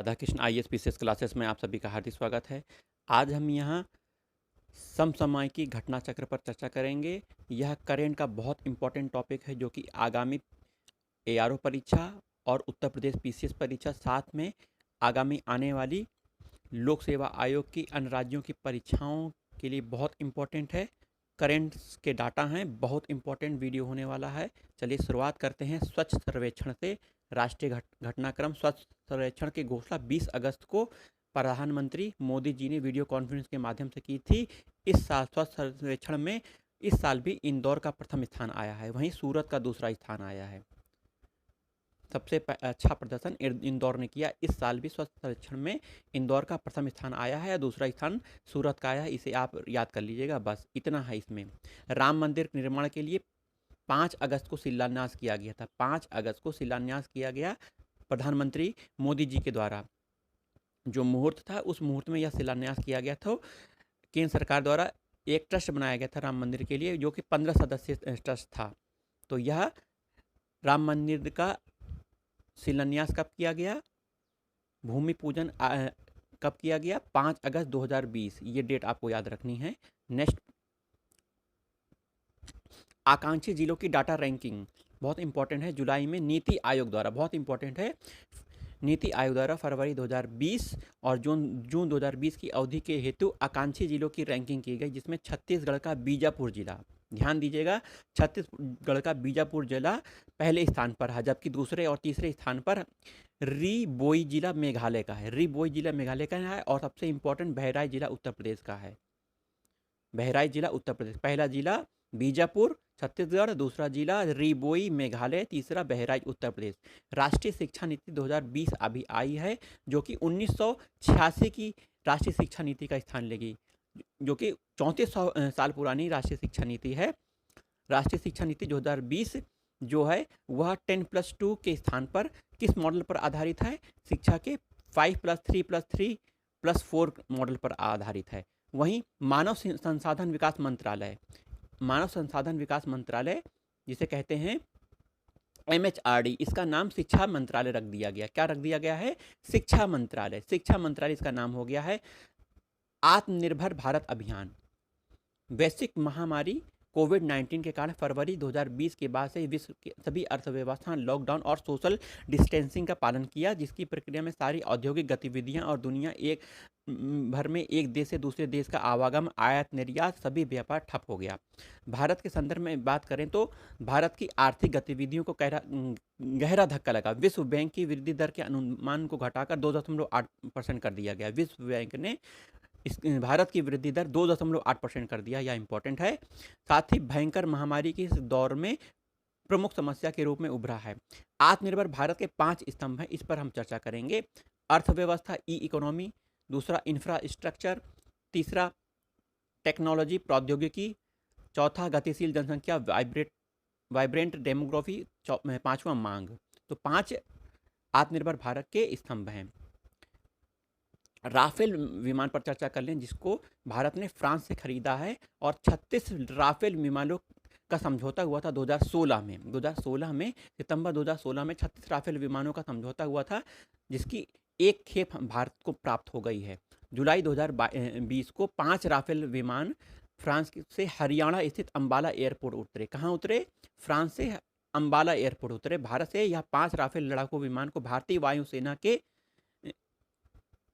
Radha Krishna IAS PCS classes में आप सभी का हार्दिक स्वागत है। आज हम यहाँ समसामयिकी घटना चक्र पर चर्चा करेंगे। यह करेंट का बहुत इम्पोर्टेंट टॉपिक है जो कि आगामी एआरओ परीक्षा और उत्तर प्रदेश पीसीएस परीक्षा, साथ में आगामी आने वाली लोक सेवा आयोग की अन्य राज्यों की परीक्षाओं के लिए बहुत इम्पोर्टेंट है। करेंट्स के डाटा हैं, बहुत इम्पोर्टेंट वीडियो होने वाला है। चलिए शुरुआत करते हैं स्वच्छ सर्वेक्षण से। राष्ट्रीय घटनाक्रम स्वच्छ सर्वेक्षण की घोषणा 20 अगस्त को प्रधानमंत्री मोदी जी ने वीडियो कॉन्फ्रेंस के माध्यम से की थी। इस साल स्वच्छ सर्वेक्षण में इस साल भी इंदौर का प्रथम स्थान आया है, वहीं सूरत का दूसरा स्थान आया है। सबसे अच्छा प्रदर्शन इंदौर ने किया। इस साल भी स्वच्छ सर्वेक्षण में इंदौर का प्रथम स्थान आया है, दूसरा स्थान सूरत का आया है। इसे आप याद कर लीजिएगा, बस इतना है इसमें। राम मंदिर निर्माण के लिए 5 अगस्त को शिलान्यास किया गया था। 5 अगस्त को शिलान्यास किया गया प्रधानमंत्री मोदी जी के द्वारा। जो मुहूर्त था, उस मुहूर्त में यह शिलान्यास किया गया था। केंद्र सरकार द्वारा एक ट्रस्ट बनाया गया था राम मंदिर के लिए, जो कि 15 सदस्यीय ट्रस्ट था। तो यह राम मंदिर का शिलान्यास कब किया गया, भूमि पूजन कब किया गया? 5 अगस्त 2020। ये डेट आपको याद रखनी है। नेक्स्ट, आकांक्षी जिलों की डाटा रैंकिंग बहुत इंपॉर्टेंट है। जुलाई में नीति आयोग द्वारा, बहुत इंपॉर्टेंट है, नीति आयोग द्वारा फरवरी 2020 और जून 2020 की अवधि के हेतु आकांक्षी जिलों की रैंकिंग की गई, जिसमें छत्तीसगढ़ का बीजापुर जिला, ध्यान दीजिएगा, छत्तीसगढ़ का बीजापुर जिला पहले स्थान पर है, जबकि दूसरे और तीसरे स्थान पर री बोई जिला मेघालय का है। री बोई जिला मेघालय का है। और सबसे इंपॉर्टेंट बहराइच जिला उत्तर प्रदेश का है। बहराइच जिला उत्तर प्रदेश, पहला जिला बीजापुर छत्तीसगढ़, दूसरा जिला रिबोई मेघालय, तीसरा बहराइच उत्तर प्रदेश। राष्ट्रीय शिक्षा नीति 2020 अभी आई है, जो कि 1986 की राष्ट्रीय शिक्षा नीति का स्थान लेगी, जो कि 34 साल पुरानी राष्ट्रीय शिक्षा नीति है। राष्ट्रीय शिक्षा नीति 2020 जो है वह 10+2 के स्थान पर किस मॉडल पर आधारित है? शिक्षा के 5+3+3+4 मॉडल पर आधारित है। वहीं मानव संसाधन विकास मंत्रालय, मानव संसाधन विकास मंत्रालय जिसे कहते हैं MHRD, इसका नाम शिक्षा मंत्रालय रख दिया गया। क्या रख दिया गया है? शिक्षा मंत्रालय। शिक्षा मंत्रालय इसका नाम हो गया है। आत्मनिर्भर भारत अभियान, वैश्विक महामारी कोविड-19 के कारण फरवरी 2020 के बाद से विश्व की सभी अर्थव्यवस्था लॉकडाउन और सोशल डिस्टेंसिंग का पालन किया, जिसकी प्रक्रिया में सारी औद्योगिक गतिविधियां और दुनिया एक भर में एक देश से दूसरे देश का आवागम, आयात निर्यात, सभी व्यापार ठप हो गया। भारत के संदर्भ में बात करें तो भारत की आर्थिक गतिविधियों को गहरा धक्का लगा। विश्व बैंक की वृद्धि दर के अनुमान को घटाकर 2.8% कर दिया गया। विश्व बैंक ने इस भारत की वृद्धि दर 2.8% कर दिया, यह इंपॉर्टेंट है। साथ ही भयंकर महामारी के इस दौर में प्रमुख समस्या के रूप में उभरा है। आत्मनिर्भर भारत के 5 स्तंभ हैं, इस पर हम चर्चा करेंगे। अर्थव्यवस्था, ई इकोनॉमी, दूसरा इंफ्रास्ट्रक्चर, तीसरा टेक्नोलॉजी प्रौद्योगिकी, चौथा गतिशील जनसंख्या वाइब्रेंट डेमोग्राफी, पांचवा मांग। तो 5 आत्मनिर्भर भारत के स्तंभ हैं। राफेल विमान पर चर्चा कर लें, जिसको भारत ने फ्रांस से खरीदा है, और 36 राफेल विमानों का समझौता हुआ था 2016 में। 2016 में, सितंबर 2016 में 36 राफेल विमानों का समझौता हुआ था, जिसकी एक खेप भारत को प्राप्त हो गई है। जुलाई 2020 को 5 राफेल विमान फ्रांस से हरियाणा स्थित अंबाला एयरपोर्ट उतरे। कहाँ उतरे? फ्रांस से अंबाला एयरपोर्ट उतरे। भारत से यह 5 राफेल लड़ाकू विमान को भारतीय वायुसेना के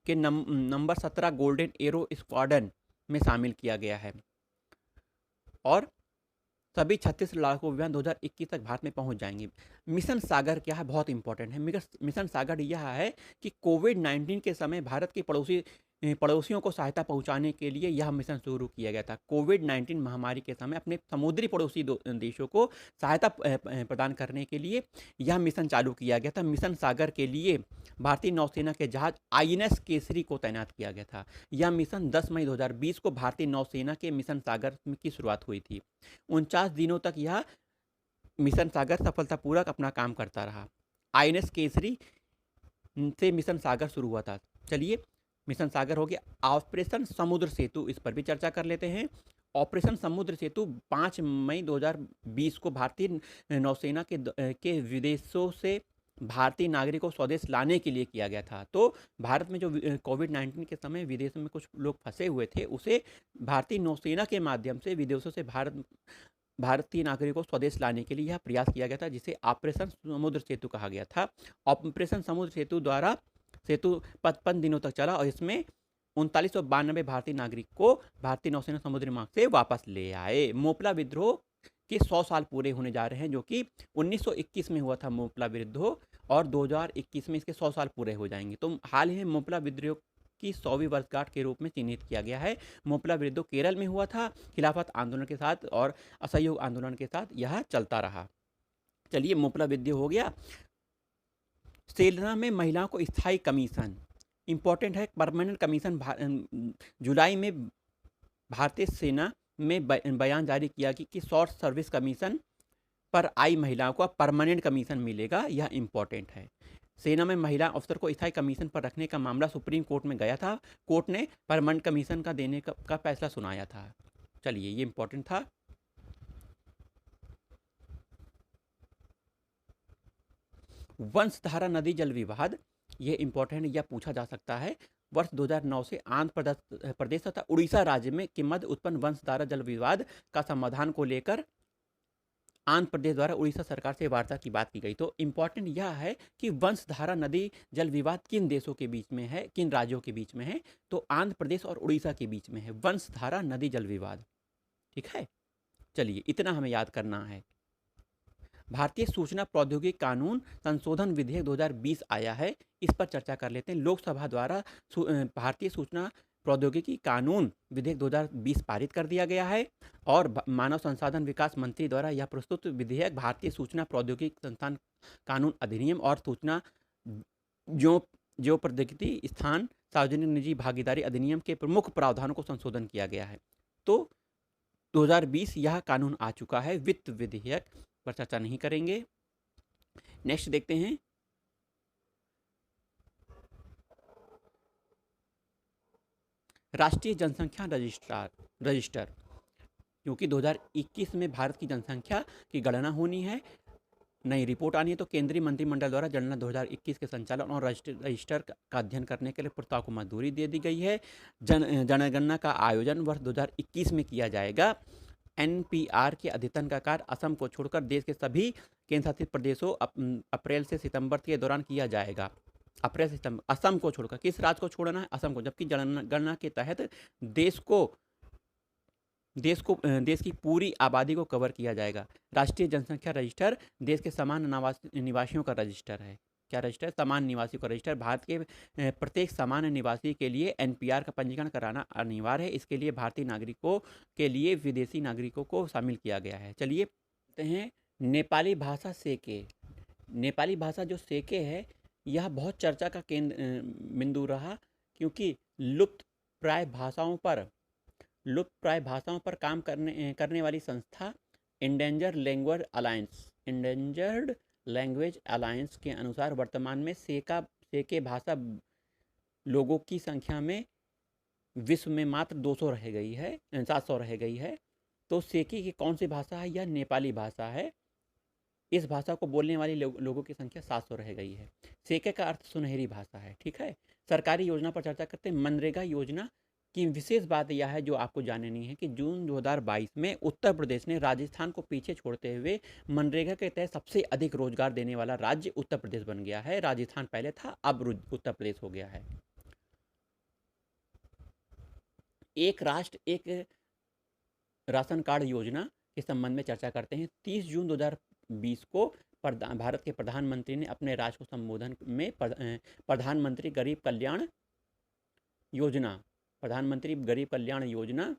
नंबर 17 गोल्डन एरो स्क्वाड्रन में शामिल किया गया है। और सभी 36 लड़ाकू विमान 2021 तक भारत में पहुंच जाएंगे। मिशन सागर क्या है? बहुत इंपॉर्टेंट है। मिशन सागर यह है कि कोविड-19 के समय भारत के पड़ोसियों को सहायता पहुंचाने के लिए यह मिशन शुरू किया गया था। कोविड-19 महामारी के समय अपने समुद्री पड़ोसी देशों को सहायता प्रदान करने के लिए यह मिशन चालू किया गया था। मिशन सागर के लिए भारतीय नौसेना के जहाज INS केसरी को तैनात किया गया था। यह मिशन 10 मई 2020 को भारतीय नौसेना के मिशन सागर की शुरुआत हुई थी। 49 दिनों तक यह मिशन सागर सफलतापूर्वक अपना काम करता रहा। INS केसरी से मिशन सागर शुरू हुआ था। चलिए, मिशन सागर हो गया। ऑपरेशन समुद्र सेतु, इस पर भी चर्चा कर लेते हैं। ऑपरेशन समुद्र सेतु 5 मई 2020 को भारतीय नौसेना के विदेशों से भारतीय नागरिकों को स्वदेश लाने के लिए किया गया था। तो भारत में जो कोविड-19 के समय विदेश में कुछ लोग फंसे हुए थे, उसे भारतीय नौसेना के माध्यम से विदेशों से भारतीय नागरिकों को स्वदेश लाने के लिए यह प्रयास किया गया था, जिसे ऑपरेशन समुद्र सेतु कहा गया था। ऑपरेशन समुद्र सेतु द्वारा सेतु 55 दिनों तक चला और इसमें 3992 भारतीय नागरिक को भारतीय नौसेना समुद्री मार्ग से वापस ले आए। मोपला विद्रोह के 100 साल पूरे होने जा रहे हैं, जो कि 1921 में हुआ था मोपला विद्रोह, और 2021 में इसके 100 साल पूरे हो जाएंगे। तो हाल ही में मोपला विद्रोह की 100वीं वर्षगांठ के रूप में चिन्हित किया गया है। मोपला विद्रोह केरल में हुआ था, खिलाफत आंदोलन के साथ और असहयोग आंदोलन के साथ यह चलता रहा। चलिए, मोपला विद्रोह हो गया। सेना में महिलाओं को स्थायी कमीशन, इंपॉर्टेंट है, परमानेंट कमीशन जुलाई में भारतीय सेना में बयान जारी किया कि शॉर्ट सर्विस कमीशन पर आई महिलाओं को परमानेंट कमीशन मिलेगा। यह इंपॉर्टेंट है। सेना में महिला अफसर को स्थायी कमीशन पर रखने का मामला सुप्रीम कोर्ट में गया था। कोर्ट ने परमानेंट कमीशन का देने का फैसला सुनाया था। चलिए, ये इंपॉर्टेंट था। वंशधारा नदी जल विवाद, ये इंपॉर्टेंट, यह पूछा जा सकता है। वर्ष 2009 से आंध्र प्रदेश तथा उड़ीसा राज्य में के मध्य उत्पन्न वंशधारा जल विवाद का समाधान को लेकर आंध्र प्रदेश द्वारा उड़ीसा सरकार से वार्ता की बात की गई। तो इंपॉर्टेंट यह है कि वंशधारा नदी जल विवाद किन देशों के बीच में है, किन राज्यों के बीच में है। तो आंध्र प्रदेश और उड़ीसा के बीच में है वंशधारा नदी जल विवाद। ठीक है, चलिए, इतना हमें याद करना है। भारतीय सूचना प्रौद्योगिकी कानून संशोधन विधेयक 2020 आया है, इस पर चर्चा कर लेते हैं। लोकसभा द्वारा भारतीय सूचना प्रौद्योगिकी कानून विधेयक 2020 पारित कर दिया गया है और मानव संसाधन विकास मंत्री द्वारा यह प्रस्तुत विधेयक भारतीय सूचना प्रौद्योगिकी संस्थान कानून अधिनियम और सूचना जो प्रौद्योगिकी स्थान सार्वजनिक निजी भागीदारी अधिनियम के प्रमुख प्रावधानों को संशोधन किया गया है। तो 2020 यह कानून आ चुका है। वित्त विधेयक पर चर्चा नहीं करेंगे। नेक्स्ट देखते हैं, राष्ट्रीय जनसंख्या रजिस्टर, क्योंकि 2021 में भारत की जनसंख्या की गणना होनी है, नई रिपोर्ट आनी है। तो केंद्रीय मंत्रिमंडल द्वारा जनगणना 2021 के संचालन और रजिस्टर का अध्ययन करने के लिए प्रस्ताव को मंजूरी दे दी गई है। जनगणना का आयोजन वर्ष 2021 में किया जाएगा। एनपीआर के अद्यतन का कार्य असम को छोड़कर देश के सभी केंद्र शासित प्रदेशों अप्रैल से सितंबर के दौरान किया जाएगा। अप्रैल से सितंबर, असम को छोड़कर। किस राज्य को छोड़ना है? असम को। जबकि जनगणना के तहत देश की पूरी आबादी को कवर किया जाएगा। राष्ट्रीय जनसंख्या रजिस्टर देश के समान निवासियों का रजिस्टर है। क्या रजिस्टर? समान निवासियों का रजिस्टर। भारत के प्रत्येक सामान्य निवासी के लिए एनपीआर का पंजीकरण कराना अनिवार्य है। इसके लिए भारतीय नागरिकों के लिए विदेशी नागरिकों को शामिल किया गया है। चलिए देखते हैं, नेपाली भाषा सेके। नेपाली भाषा जो सेके है, यह बहुत चर्चा का केंद्र बिंदु रहा, क्योंकि लुप्त प्राय भाषाओं पर काम करने वाली संस्था इंडेंजर्ड लैंग्वेज अलायंस के अनुसार वर्तमान में सेके भाषा लोगों की संख्या में विश्व में मात्र 700 रह गई है। तो सेके की कौन सी भाषा है? यह नेपाली भाषा है। इस भाषा को बोलने वाली लोगों की संख्या 700 रह गई है। सेके का अर्थ सुनहरी भाषा है। ठीक है, सरकारी योजना पर चर्चा करते हैं। मनरेगा योजना की विशेष बात यह है, जो आपको जाननी है, कि जून 2022 में उत्तर प्रदेश ने राजस्थान को पीछे छोड़ते हुए मनरेगा के तहत सबसे अधिक रोजगार देने वाला राज्य उत्तर प्रदेश बन गया है। राजस्थान पहले था, अब उत्तर प्रदेश हो गया है। एक राष्ट्र एक राशन कार्ड योजना के संबंध में चर्चा करते हैं। 30 जून 2020 को भारत के प्रधानमंत्री ने अपने राष्ट्र को संबोधन में प्रधानमंत्री गरीब कल्याण योजना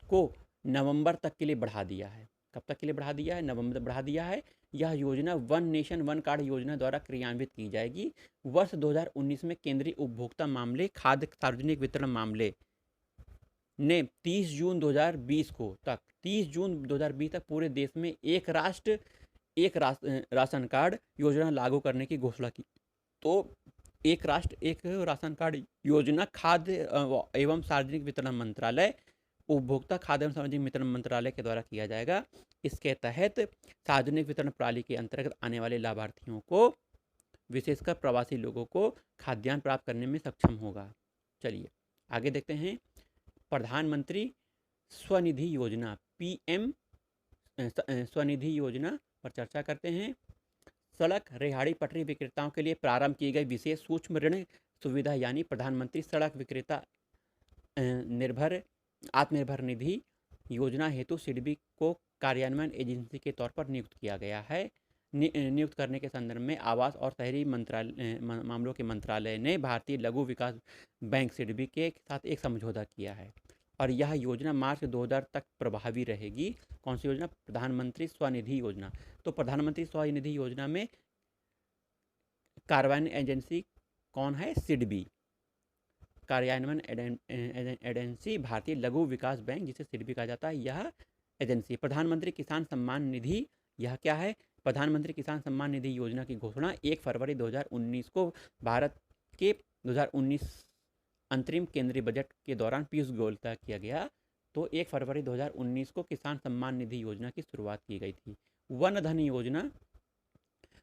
को नवंबर तक के लिए बढ़ा दिया है। कब तक के लिए बढ़ा दिया है? नवंबर बढ़ा दिया है। यह योजना वन नेशन वन कार्ड योजना द्वारा क्रियान्वित की जाएगी। वर्ष 2019 में केंद्रीय उपभोक्ता मामले, खाद्य सार्वजनिक वितरण मामले ने 30 जून 2020 तक पूरे देश में एक राष्ट्र एक राशन कार्ड योजना लागू करने की घोषणा की। तो एक राष्ट्र एक राशन कार्ड योजना खाद्य एवं सार्वजनिक वितरण मंत्रालय, उपभोक्ता खाद्य एवं सार्वजनिक वितरण मंत्रालय के द्वारा किया जाएगा। इसके तहत सार्वजनिक वितरण प्रणाली के अंतर्गत आने वाले लाभार्थियों को विशेषकर प्रवासी लोगों को खाद्यान्न प्राप्त करने में सक्षम होगा। चलिए आगे देखते हैं। प्रधानमंत्री स्वनिधि योजना पीएम स्वनिधि योजना पर चर्चा करते हैं। सड़क रेहड़ी पटरी विक्रेताओं के लिए प्रारंभ की गई विशेष सूक्ष्म ऋण सुविधा यानी प्रधानमंत्री सड़क विक्रेता निर्भर आत्मनिर्भर निधि योजना हेतु सिडबी को कार्यान्वयन एजेंसी के तौर पर नियुक्त किया गया है। नियुक्त करने के संदर्भ में आवास और शहरी मामलों के मंत्रालय ने भारतीय लघु विकास बैंक सिडबी के साथ एक समझौता किया है और यह योजना मार्च 2000 तक प्रभावी रहेगी। कौन सी योजना? प्रधानमंत्री स्वनिधि योजना। तो प्रधानमंत्री स्वनिधि योजना में कार्यान्वयन एजेंसी कौन है? सिडबी। कार्यान्वयन एजेंसी भारतीय लघु विकास बैंक, जिसे सिडबी कहा जाता है, यह एजेंसी। प्रधानमंत्री किसान सम्मान निधि, यह क्या है? प्रधानमंत्री किसान सम्मान निधि योजना की घोषणा 1 फरवरी 2019 को भारत के 2019 अंतरिम केंद्रीय बजट के दौरान पीयूष गोयल तय किया गया। तो 1 फरवरी 2019 को किसान सम्मान निधि योजना की शुरुआत की गई थी। वन धन योजना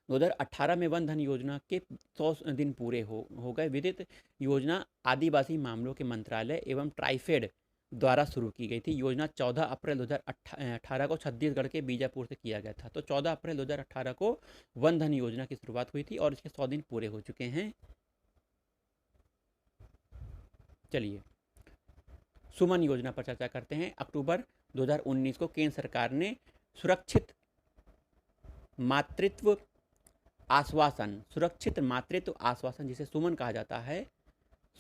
2018 में वन धन योजना के 100 दिन पूरे हो गए। विदित योजना आदिवासी मामलों के मंत्रालय एवं ट्राइफेड द्वारा शुरू की गई थी। योजना 14 अप्रैल 2018 को छत्तीसगढ़ के बीजापुर से किया गया था। तो 14 अप्रैल 2018 को वन धन योजना की शुरुआत हुई थी और इसके 100 दिन पूरे हो चुके हैं। चलिए सुमन योजना पर चर्चा करते हैं। अक्टूबर 2019 को केंद्र सरकार ने सुरक्षित मातृत्व आश्वासन जिसे सुमन कहा जाता है,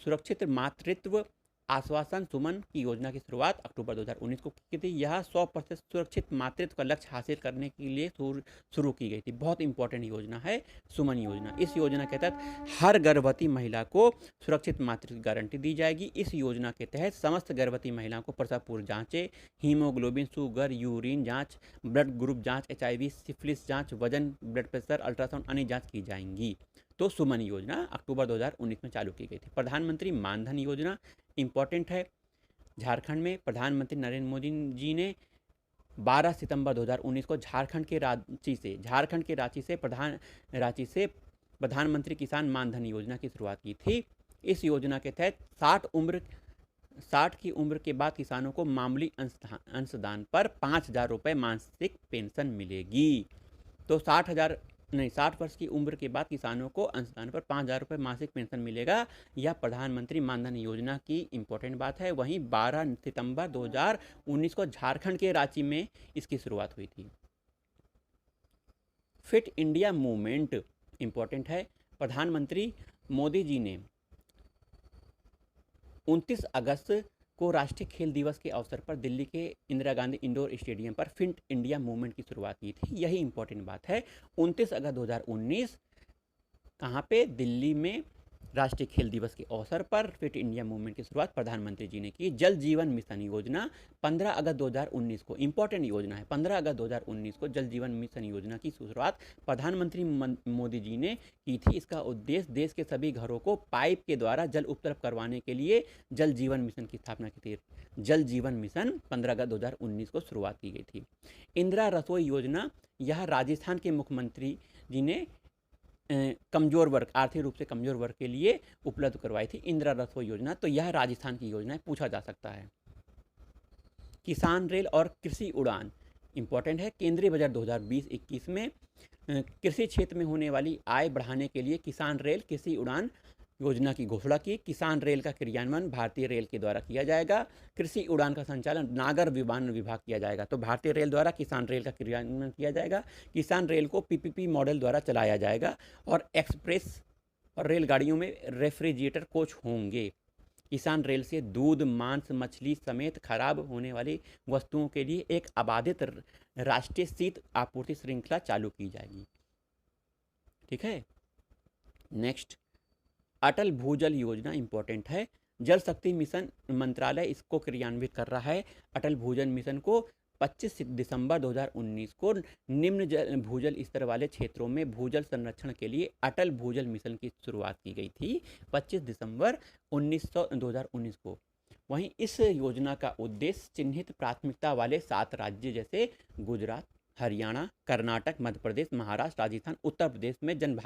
सुरक्षित मातृत्व आश्वासन सुमन की योजना की शुरुआत अक्टूबर 2019 को की थी। यह 100% सुरक्षित मातृत्व का लक्ष्य हासिल करने के लिए शुरू की गई थी। बहुत इंपॉर्टेंट योजना है सुमन योजना। इस योजना के तहत हर गर्भवती महिला को सुरक्षित मातृत्व की गारंटी दी जाएगी। इस योजना के तहत समस्त गर्भवती महिलाओं को प्रसव पूर्व जांचें, हीमोग्लोबिन, शुगर, यूरिन जांच, ब्लड ग्रुप जांच, HIV, सिफिलिस जांच, वजन, ब्लड प्रेशर, अल्ट्रासाउंड, अन्य जांच की जाएंगी। तो सुमन योजना अक्टूबर 2019 में चालू की गई थी। प्रधानमंत्री मानधन योजना इंपॉर्टेंट है। झारखंड में प्रधानमंत्री नरेंद्र मोदी जी ने 12 सितंबर 2019 को झारखंड के रांची से प्रधानमंत्री किसान मानधन योजना की शुरुआत की थी। इस योजना के तहत 60 की उम्र के बाद किसानों को मामूली अंशदान पर 5,000 रुपये मासिक पेंशन मिलेगी। तो 60 वर्ष की उम्र के बाद किसानों को अंशदान पर 5,000 रुपये मासिक पेंशन मिलेगा। यह प्रधानमंत्री मानधन योजना की इंपॉर्टेंट बात है। वहीं 12 सितंबर 2019 को झारखंड के रांची में इसकी शुरुआत हुई थी। फिट इंडिया मूवमेंट इंपॉर्टेंट है। प्रधानमंत्री मोदी जी ने 29 अगस्त को राष्ट्रीय खेल दिवस के अवसर पर दिल्ली के इंदिरा गांधी इंडोर स्टेडियम पर फिट इंडिया मूवमेंट की शुरुआत की थी। यही इंपॉर्टेंट बात है। 29 अगस्त 2019 कहाँ पे? दिल्ली में राष्ट्रीय खेल दिवस के अवसर पर फिट इंडिया मूवमेंट की शुरुआत प्रधानमंत्री जी ने की। जल जीवन मिशन योजना 15 अगस्त 2019 को, इंपॉर्टेंट योजना है, 15 अगस्त 2019 को जल जीवन मिशन योजना की शुरुआत प्रधानमंत्री मोदी जी ने की थी। इसका उद्देश्य देश के सभी घरों को पाइप के द्वारा जल उपलब्ध करवाने के लिए जल जीवन मिशन की स्थापना की थी। जल जीवन मिशन 15 अगस्त 2019 को शुरुआत की गई थी। इंदिरा रसोई योजना, यह राजस्थान के मुख्यमंत्री जी ने कमजोर वर्ग, आर्थिक रूप से कमजोर वर्ग के लिए उपलब्ध करवाई थी इंदिरा रसोई योजना। तो यह राजस्थान की योजना है, पूछा जा सकता है। किसान रेल और कृषि उड़ान इंपॉर्टेंट है। केंद्रीय बजट 2020-21 में कृषि क्षेत्र में होने वाली आय बढ़ाने के लिए किसान रेल, कृषि उड़ान योजना की घोषणा की। किसान रेल का क्रियान्वयन भारतीय रेल के द्वारा किया जाएगा। कृषि उड़ान का संचालन नागर विमानन विभाग किया जाएगा। तो भारतीय रेल द्वारा किसान रेल का क्रियान्वयन किया जाएगा। किसान रेल को PPP मॉडल द्वारा चलाया जाएगा और एक्सप्रेस और रेलगाड़ियों में रेफ्रिजरेटर कोच होंगे। किसान रेल से दूध, मांस, मछली समेत खराब होने वाली वस्तुओं के लिए एक अबाधित राष्ट्रीय शीत आपूर्ति श्रृंखला चालू की जाएगी। ठीक है। नेक्स्ट, अटल भूजल योजना इंपॉर्टेंट है। जल शक्ति मिशन मंत्रालय इसको क्रियान्वित कर रहा है। अटल भूजल मिशन को 25 दिसंबर 2019 को निम्न भूजल स्तर वाले क्षेत्रों में भूजल संरक्षण के लिए अटल भूजल मिशन की शुरुआत की गई थी 25 दिसंबर 2019 को। वहीं इस योजना का उद्देश्य चिन्हित प्राथमिकता वाले 7 राज्य जैसे गुजरात, हरियाणा, कर्नाटक, मध्य प्रदेश, महाराष्ट्र, राजस्थान, उत्तर प्रदेश में जन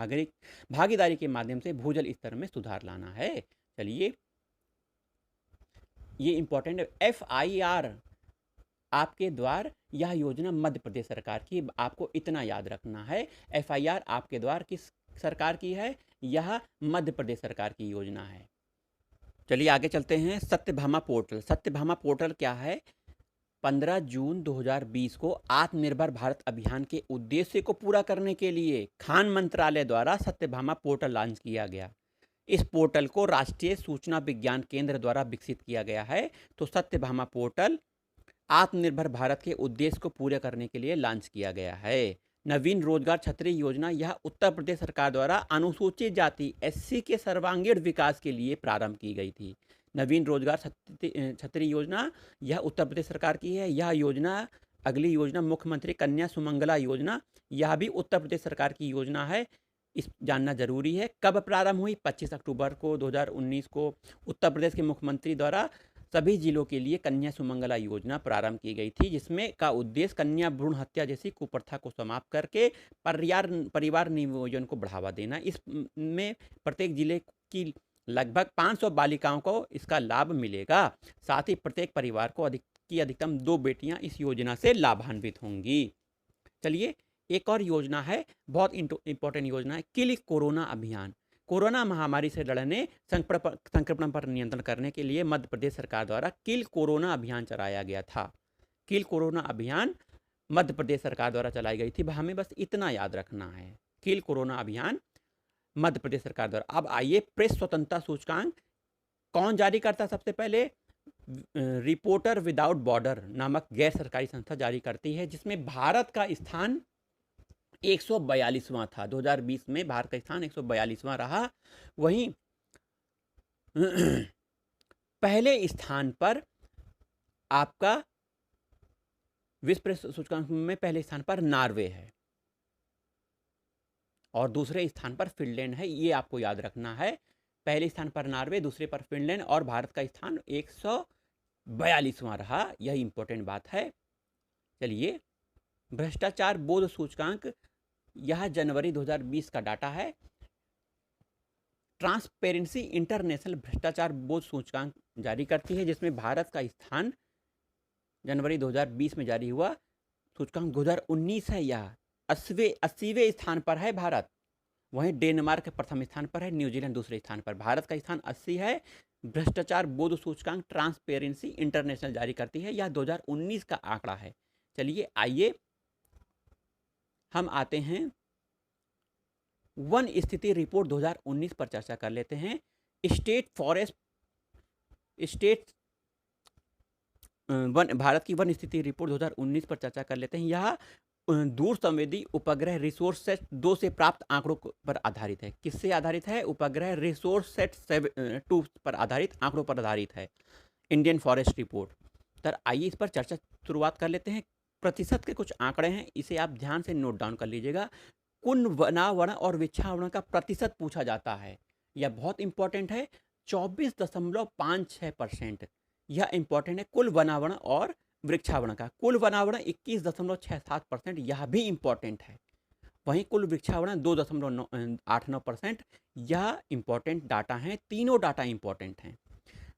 भागीदारी के माध्यम से भूजल स्तर में सुधार लाना है। चलिए, ये इंपॉर्टेंट है। FIR आपके द्वार, यह योजना मध्य प्रदेश सरकार की, आपको इतना याद रखना है। FIR आपके द्वार किस सरकार की है? यह मध्य प्रदेश सरकार की योजना है। चलिए आगे चलते हैं। सत्यभामा पोर्टल। सत्यभामा पोर्टल क्या है? 15 जून 2020 को आत्मनिर्भर भारत अभियान के उद्देश्य को पूरा करने के लिए खान मंत्रालय द्वारा सत्यभामा पोर्टल लॉन्च किया गया। इस पोर्टल को राष्ट्रीय सूचना विज्ञान केंद्र द्वारा विकसित किया गया है। तो सत्यभामा पोर्टल आत्मनिर्भर भारत के उद्देश्य को पूरे करने के लिए लॉन्च किया गया है। नवीन रोजगार छतरी योजना, यह उत्तर प्रदेश सरकार द्वारा अनुसूचित जाति SC के सर्वांगीण विकास के लिए प्रारंभ की गई थी। नवीन रोजगार छतरी योजना यह उत्तर प्रदेश सरकार की है। यह योजना, अगली योजना मुख्यमंत्री कन्या सुमंगला योजना, यह भी उत्तर प्रदेश सरकार की योजना है। इस जानना जरूरी है। कब प्रारंभ हुई? 25 अक्टूबर को 2019 को उत्तर प्रदेश के मुख्यमंत्री द्वारा सभी जिलों के लिए कन्या सुमंगला योजना प्रारंभ की गई थी, जिसमें का उद्देश्य कन्या भ्रूण हत्या जैसी कुप्रथा को समाप्त करके परिवार नियोजन को बढ़ावा देना। इसमें प्रत्येक जिले की लगभग 500 बालिकाओं को इसका लाभ मिलेगा। साथ ही प्रत्येक परिवार को अधिकतम 2 बेटियां इस योजना से लाभान्वित होंगी। चलिए, एक और योजना है, बहुत इंपॉर्टेंट योजना है, किल कोरोना अभियान। कोरोना महामारी से लड़ने, संक्रमण पर नियंत्रण करने के लिए मध्य प्रदेश सरकार द्वारा किल कोरोना अभियान चलाया गया था। किल कोरोना अभियान मध्य प्रदेश सरकार द्वारा चलाई गई थी। हमें बस इतना याद रखना है, किल कोरोना अभियान मध्य प्रदेश सरकार द्वारा। अब आइए, प्रेस स्वतंत्रता सूचकांक कौन जारी करता है? सबसे पहले रिपोर्टर विदाउट बॉर्डर नामक गैर सरकारी संस्था जारी करती है, जिसमें भारत का स्थान 142वां था। 2020 में भारत का स्थान 142वां रहा। वहीं पहले स्थान पर आपका विश्व प्रेस सूचकांक में पहले स्थान पर नॉर्वे है और दूसरे स्थान पर फिनलैंड है। ये आपको याद रखना है। पहले स्थान पर नॉर्वे, दूसरे पर फिनलैंड और भारत का स्थान 142वां रहा। यह इंपॉर्टेंट बात है। चलिए, भ्रष्टाचार बोध सूचकांक, यह जनवरी 2020 का डाटा है। ट्रांसपेरेंसी इंटरनेशनल भ्रष्टाचार बोध सूचकांक जारी करती है, जिसमें भारत का स्थान जनवरी 2020 में जारी हुआ सूचकांक 2019 है। यह 80वें स्थान पर है भारत। वहीं डेनमार्क प्रथम स्थान पर है, न्यूजीलैंड दूसरे स्थान पर। भारत का स्थान 80 है। भ्रष्टाचार बोध सूचकांक ट्रांसपेरेंसी इंटरनेशनल जारी करती है। यह 2019 का आंकड़ा है। चलिए आइए हम आते हैं वन स्थिति रिपोर्ट 2019 पर चर्चा कर लेते हैं। भारत की वन स्थिति रिपोर्ट 2019 पर चर्चा कर लेते हैं। यह दूर संवेदी उपग्रह रिसोर्स सेट 2 से प्राप्त आंकड़ों पर आधारित है। किससे आधारित है? उपग्रह रिसोर्स सेट 2 पर आधारित आंकड़ों पर आधारित है, इंडियन फॉरेस्ट रिपोर्ट। तो आइए इस पर चर्चा शुरुआत कर लेते हैं। प्रतिशत के कुछ आंकड़े हैं, इसे आप ध्यान से नोट डाउन कर लीजिएगा। कुल वनावरण और वृक्षावरण का प्रतिशत पूछा जाता है, यह बहुत इंपॉर्टेंट है। 24.56%, यह इंपॉर्टेंट है। कुल वनावरण और वृक्षावरण का, कुल वनावरण 21.67%, यह भी इंपॉर्टेंट है। वहीं कुल वृक्षावरण 2.89%, यह इंपॉर्टेंट डाटा है। तीनों डाटा इंपॉर्टेंट हैं।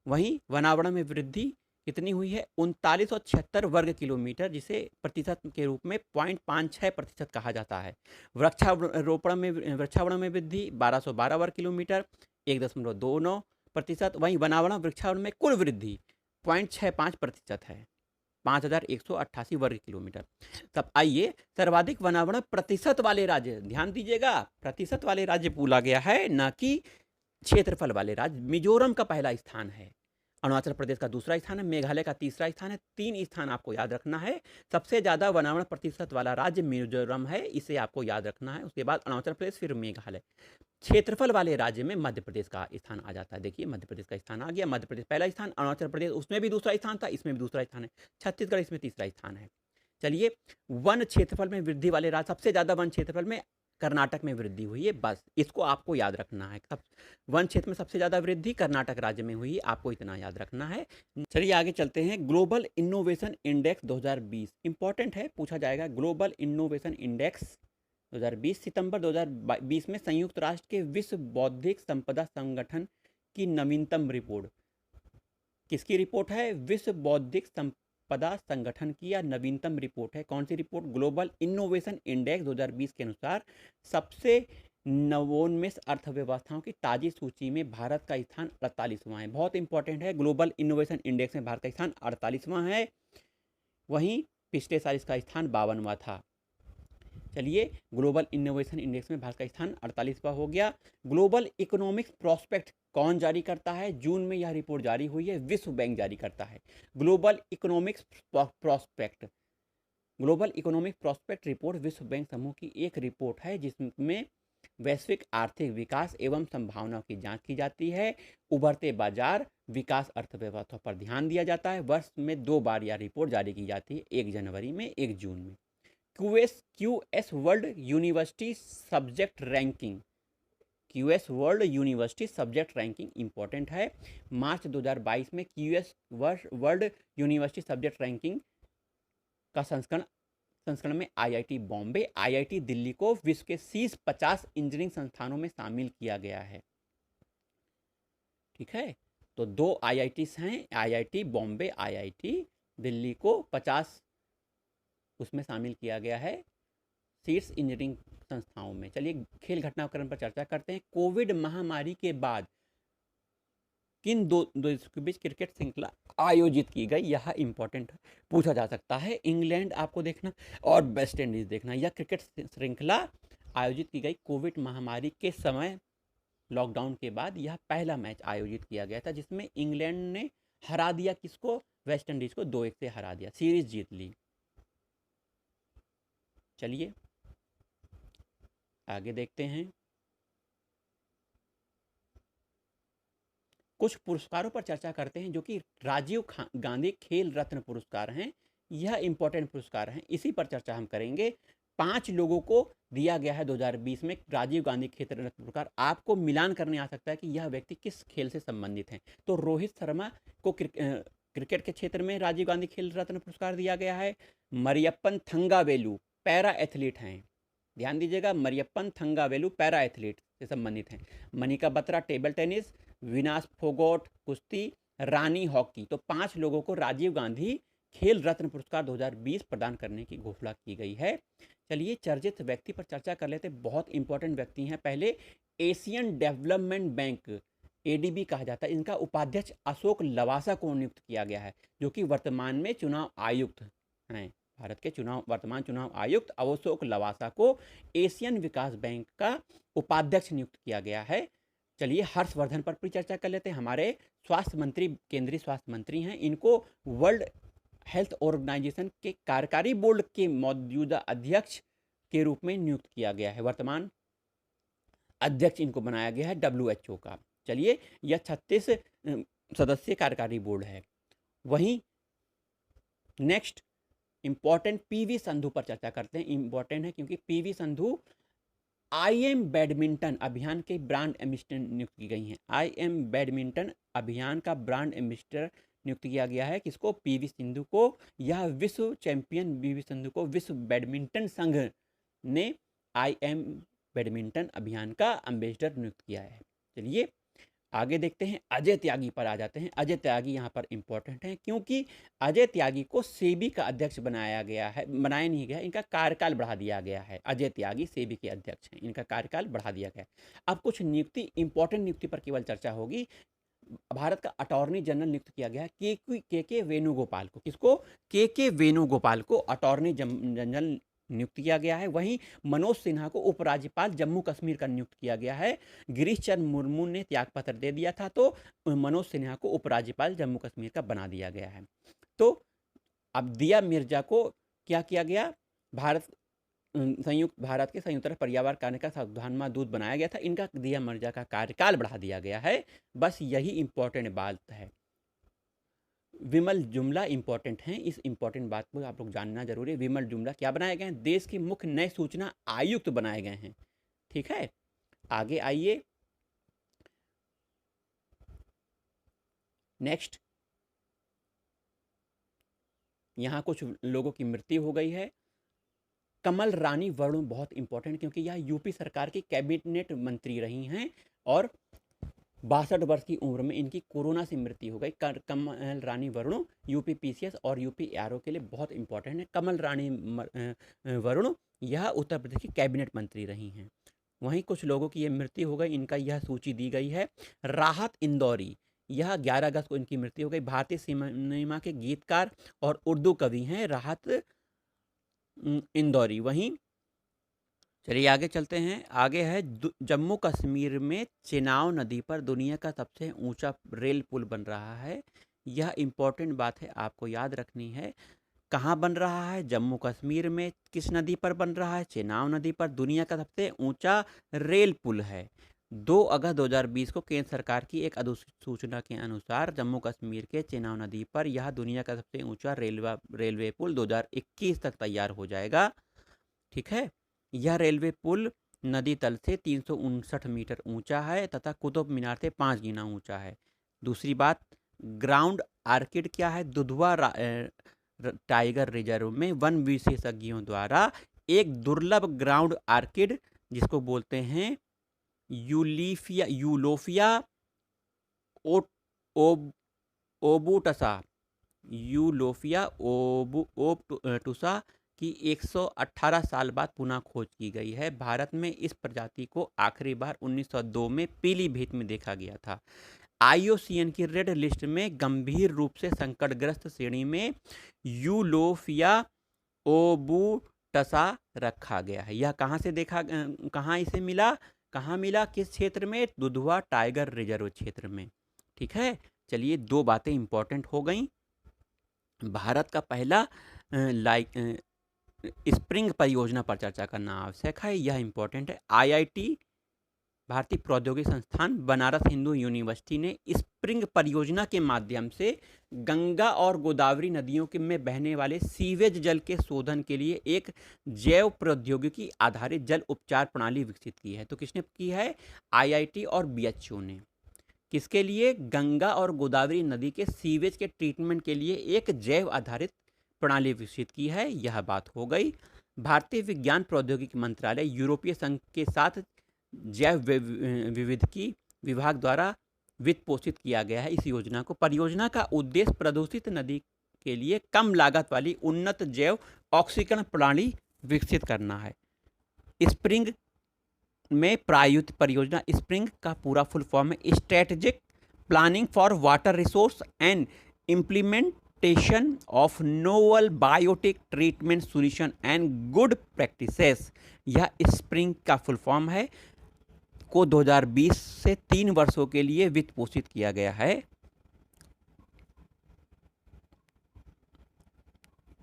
वहीं वनावरण में वृद्धि कितनी हुई है? 3976 वर्ग किलोमीटर, जिसे प्रतिशत के रूप में 0.56% कहा जाता है। वृक्षावरण में वृद्धि 1212 वर्ग किलोमीटर, 1.29%। वहीं वनावरण वृक्षावरण में कुल वृद्धि 0.65% है, 5188 वर्ग किलोमीटर। तब आइए, सर्वाधिक वनावरण प्रतिशत वाले राज्य, ध्यान दीजिएगा, प्रतिशत वाले राज्य बोला गया है, न कि क्षेत्रफल वाले राज्य। मिजोरम का पहला स्थान है, अरुणाचल प्रदेश का दूसरा स्थान है, मेघालय का तीसरा स्थान है। 3 स्थान आपको याद रखना है। सबसे ज्यादा वनावरण प्रतिशत वाला राज्य मिजोरम है, इसे आपको याद रखना है। उसके बाद अरुणाचल प्रदेश, फिर मेघालय। क्षेत्रफल वाले राज्य में मध्य प्रदेश का स्थान आ जाता है। देखिए, मध्य प्रदेश का स्थान आ गया। मध्य प्रदेश पहला स्थान, अरुणाचल प्रदेश उसमें भी दूसरा स्थान था, इसमें भी दूसरा स्थान है। छत्तीसगढ़ इसमें तीसरा स्थान है। चलिए, वन क्षेत्रफल में वृद्धि वाले राज्य, सबसे ज्यादा वन क्षेत्रफल में कर्नाटक में वृद्धि हुई है, बस इसको आपको याद रखना है। सब वन क्षेत्र में सबसे ज़्यादा वृद्धि कर्नाटक राज्य में हुई है, आपको इतना याद रखना है। चलिए आगे चलते हैं। ग्लोबल इनोवेशन इंडेक्स 2020 इंपॉर्टेंट है, पूछा जाएगा। ग्लोबल इनोवेशन इंडेक्स 2020 सितंबर 2020 में संयुक्त राष्ट्र के विश्व बौद्धिक संपदा संगठन की नवीनतम रिपोर्ट, किसकी रिपोर्ट है? विश्व बौद्धिक संपदा संगठन की या नवीनतम रिपोर्ट है। कौन सी रिपोर्ट? ग्लोबल इनोवेशन इंडेक्स 2020 के अनुसार सबसे नवोन्मेष अर्थव्यवस्थाओं की ताजी सूची में भारत का स्थान 48वां है। बहुत इंपॉर्टेंट है, ग्लोबल इनोवेशन इंडेक्स में भारत का स्थान 48वां है, वहीं पिछले साल इसका स्थान 52वां था। चलिए, ग्लोबल इनोवेशन इंडेक्स में भारत का स्थान 48वां हो गया। ग्लोबल इकोनॉमिक प्रॉस्पेक्ट कौन जारी करता है? जून में यह रिपोर्ट जारी हुई है, विश्व बैंक जारी करता है। Global economics prospect, global economic prospect report विश्व बैंक समूह की एक रिपोर्ट है जिसमें वैश्विक आर्थिक विकास एवं संभावनाओं की जांच की जाती है। उभरते बाजार, विकास, अर्थव्यवस्था पर ध्यान दिया जाता है। वर्ष में 2 बार यह रिपोर्ट जारी की जाती है, 1 जनवरी में, 1 जून में। QS world university subject ranking, QS world university subject ranking important है। मार्च 2022 में QS world university subject ranking का संस्करण में आईआईटी बॉम्बे, आईआईटी दिल्ली को विश्व के शीर्ष 50 इंजीनियरिंग संस्थानों में शामिल किया गया है। ठीक है, तो 2 आईआईटीज हैं, आईआईटी बॉम्बे, आईआईटी दिल्ली को 50 उसमें शामिल किया गया है, शीर्ष इंजीनियरिंग संस्थाओं में। चलिए खेल घटनाक्रम पर चर्चा करते हैं। कोविड महामारी के बाद किन दो देशों के बीच क्रिकेट श्रृंखला आयोजित की गई? यह इंपॉर्टेंट पूछा जा सकता है। इंग्लैंड आपको देखना और वेस्ट इंडीज देखना। यह क्रिकेट श्रृंखला आयोजित की गई कोविड महामारी के समय, लॉकडाउन के बाद यह पहला मैच आयोजित किया गया था जिसमें इंग्लैंड ने हरा दिया किसको? वेस्ट इंडीज को 2-1 से हरा दिया, सीरीज जीत ली। चलिए आगे देखते हैं। कुछ पुरस्कारों पर चर्चा करते हैं जो कि राजीव गांधी खेल रत्न पुरस्कार हैं। यह इंपॉर्टेंट पुरस्कार हैं, इसी पर चर्चा हम करेंगे। 5 लोगों को दिया गया है 2020 में राजीव गांधी खेल रत्न पुरस्कार। आपको मिलान करने आ सकता है कि यह व्यक्ति किस खेल से संबंधित हैं। तो रोहित शर्मा को क्रिकेट के क्षेत्र में राजीव गांधी खेल रत्न पुरस्कार दिया गया है। मरियप्पन थंगावेलु पैरा एथलीट हैं, ध्यान दीजिएगा, मरियप्पन थंगावेलु पैरा एथलीट से संबंधित हैं। मनिका बत्रा टेबल टेनिस, विनाश फोगोट कुश्ती, रानी हॉकी। तो 5 लोगों को राजीव गांधी खेल रत्न पुरस्कार 2020 प्रदान करने की घोषणा की गई है। चलिए चर्चित व्यक्ति पर चर्चा कर लेते हैं, बहुत इंपॉर्टेंट व्यक्ति हैं। पहले एशियन डेवलपमेंट बैंक, एडीबी कहा जाता है, इनका उपाध्यक्ष अशोक लवासा को नियुक्त किया गया है, जो कि वर्तमान में चुनाव आयुक्त हैं। भारत के वर्तमान चुनाव आयुक्त अशोक लवासा को एशियन विकास बैंक का उपाध्यक्ष नियुक्त किया गया है। चलिए हर्षवर्धन पर भी चर्चा कर लेते हैं। हमारे स्वास्थ्य मंत्री, केंद्रीय स्वास्थ्य मंत्री हैं, इनको वर्ल्ड हेल्थ ऑर्गेनाइजेशन के कार्यकारी बोर्ड के मौजूदा अध्यक्ष के रूप में नियुक्त किया गया है। वर्तमान अध्यक्ष इनको बनाया गया है WHO का। चलिए यह 36 सदस्यीय कार्यकारी बोर्ड है। वहीं नेक्स्ट इंपॉर्टेंट पीवी संधू पर चर्चा करते हैं। इंपॉर्टेंट है क्योंकि पीवी संधू IM बैडमिंटन अभियान के ब्रांड एम्बेसडर नियुक्त की गई हैं। IM बैडमिंटन अभियान का ब्रांड एम्बेसडर नियुक्त किया गया है किसको? पीवी सिंधु को। यह विश्व चैंपियन पीवी सिंधु को विश्व बैडमिंटन संघ ने IM बैडमिंटन अभियान का एम्बेसडर नियुक्त किया है। चलिए आगे देखते हैं, अजय त्यागी पर आ जाते हैं। अजय त्यागी यहाँ पर इंपॉर्टेंट है क्योंकि अजय त्यागी को सेबी का अध्यक्ष बनाया गया है, बनाया नहीं गया, इनका कार्यकाल बढ़ा दिया गया है। अजय त्यागी सेबी के अध्यक्ष हैं, इनका कार्यकाल बढ़ा दिया गया। अब कुछ नियुक्ति, इंपॉर्टेंट नियुक्ति पर केवल चर्चा होगी। भारत का अटॉर्नी जनरल नियुक्त किया गया है के वेणुगोपाल को। किसको? के वेणुगोपाल को अटॉर्नी जनरल नियुक्त किया गया है। वहीं मनोज सिन्हा को उपराज्यपाल जम्मू कश्मीर का नियुक्त किया गया है। गिरीश चंद्र मुर्मू ने त्यागपत्र दे दिया था, तो मनोज सिन्हा को उपराज्यपाल जम्मू कश्मीर का बना दिया गया है। तो अब दिया मिर्जा को क्या किया गया? संयुक्त भारत के संयुक्त राष्ट्र पर्यावरण कार्य का सावधानमा दूत बनाया गया था। इनका दिया मिर्जा का कार्यकाल बढ़ा दिया गया है। बस यही इंपॉर्टेंट बात है। विमल जुमला इंपॉर्टेंट हैं, इस इंपॉर्टेंट बात को आप लोग जानना जरूरी है। विमल जुमला क्या बनाए गए हैं? देश के मुख्य नए सूचना आयुक्त बनाए गए हैं। ठीक है, आगे आइए। नेक्स्ट, यहाँ कुछ लोगों की मृत्यु हो गई है। कमल रानी वरुण बहुत इंपॉर्टेंट, क्योंकि यह यूपी सरकार की कैबिनेट मंत्री रही हैं और 62 वर्ष की उम्र में इनकी कोरोना से मृत्यु हो गई। कमल रानी वरुण यूपी पीसीएस और यूपी आरओ के लिए बहुत इंपॉर्टेंट है। कमल रानी वरुण यह उत्तर प्रदेश की कैबिनेट मंत्री रही हैं। वहीं कुछ लोगों की ये मृत्यु हो गई, इनका यह सूची दी गई है। राहत इंदौरी, यह 11 अगस्त को इनकी मृत्यु हो गई। भारतीय सिनेमा के गीतकार और उर्दू कवि हैं राहत इंदौरी। वहीं चलिए आगे चलते हैं। आगे है जम्मू कश्मीर में चेनाब नदी पर दुनिया का सबसे ऊंचा रेल पुल बन रहा है। यह इंपॉर्टेंट बात है, आपको याद रखनी है। कहाँ बन रहा है? जम्मू कश्मीर में। किस नदी पर बन रहा है? चेनाब नदी पर। दुनिया का सबसे ऊंचा रेल पुल है। 2 अगस्त 2020 को केंद्र सरकार की एक अधिसूचना के अनुसार जम्मू कश्मीर के चेनाब नदी पर यह दुनिया का सबसे ऊंचा रेलवे पुल 2021 तक तैयार हो जाएगा। ठीक है, यह रेलवे पुल नदी तल से 359 मीटर ऊंचा है तथा कुतुब मीनार से 5 गुना ऊंचा है। दूसरी बात, ग्राउंड आर्किड क्या है? दुधवा टाइगर रिजर्व में वन विशेषज्ञों द्वारा एक दुर्लभ ग्राउंड आर्किड, जिसको बोलते हैं यूलोफिया ओबुटसा, यूलोफिया ओबुटुसा की 118 साल बाद पुनः खोज की गई है। भारत में इस प्रजाति को आखिरी बार 1902 में पीलीभीत में देखा गया था। IUCN की रेड लिस्ट में गंभीर रूप से संकटग्रस्त श्रेणी में यूलोफिया ओबुटसा रखा गया है। यह कहाँ से देखा, कहाँ इसे मिला, कहाँ मिला, किस क्षेत्र में? दुधवा टाइगर रिजर्व क्षेत्र में। ठीक है, चलिए 2 बातें इंपॉर्टेंट हो गई। भारत का पहला स्प्रिंग परियोजना पर चर्चा करना आवश्यक है, यह इंपॉर्टेंट है। IIT भारतीय प्रौद्योगिकी संस्थान बनारस हिंदू यूनिवर्सिटी ने स्प्रिंग परियोजना के माध्यम से गंगा और गोदावरी नदियों के में बहने वाले सीवेज जल के शोधन के लिए एक जैव प्रौद्योगिकी आधारित जल उपचार प्रणाली विकसित की है। तो किसने की है? IIT और BHU ने। किसके लिए? गंगा और गोदावरी नदी के सीवेज के ट्रीटमेंट के लिए एक जैव आधारित प्रणाली विकसित की है। यह बात हो गई। भारतीय विज्ञान प्रौद्योगिकी मंत्रालय यूरोपीय संघ के साथ जैव विविधता विभाग द्वारा वित्त पोषित किया गया है इस योजना को। परियोजना का उद्देश्य प्रदूषित नदी के लिए कम लागत वाली उन्नत जैव ऑक्सीकरण प्रणाली विकसित करना है। स्प्रिंग में प्रायोजित परियोजना, स्प्रिंग का पूरा फुल फॉर्म है strategic planning for water resource and implementation of novel biotic treatment solution and good practices. यह स्प्रिंग का फुल फॉर्म है, को 2020 से 3 वर्षों के लिए वित्त पोषित किया गया है।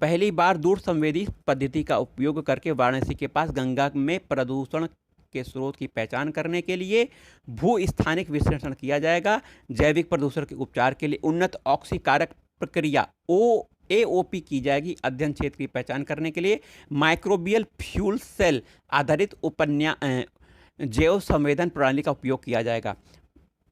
पहली बार दूर संवेदी पद्धति का उपयोग करके वाराणसी के पास गंगा में प्रदूषण के स्रोत की पहचान करने के लिए भू-स्थानिक विश्लेषण किया जाएगा। जैविक प्रदूषण के उपचार के लिए उन्नत ऑक्सीकारक प्रक्रिया AOP की जाएगी। अध्ययन क्षेत्र की पहचान करने के लिए माइक्रोबियल फ्यूल सेल आधारित जैव संवेदन प्रणाली का उपयोग किया जाएगा।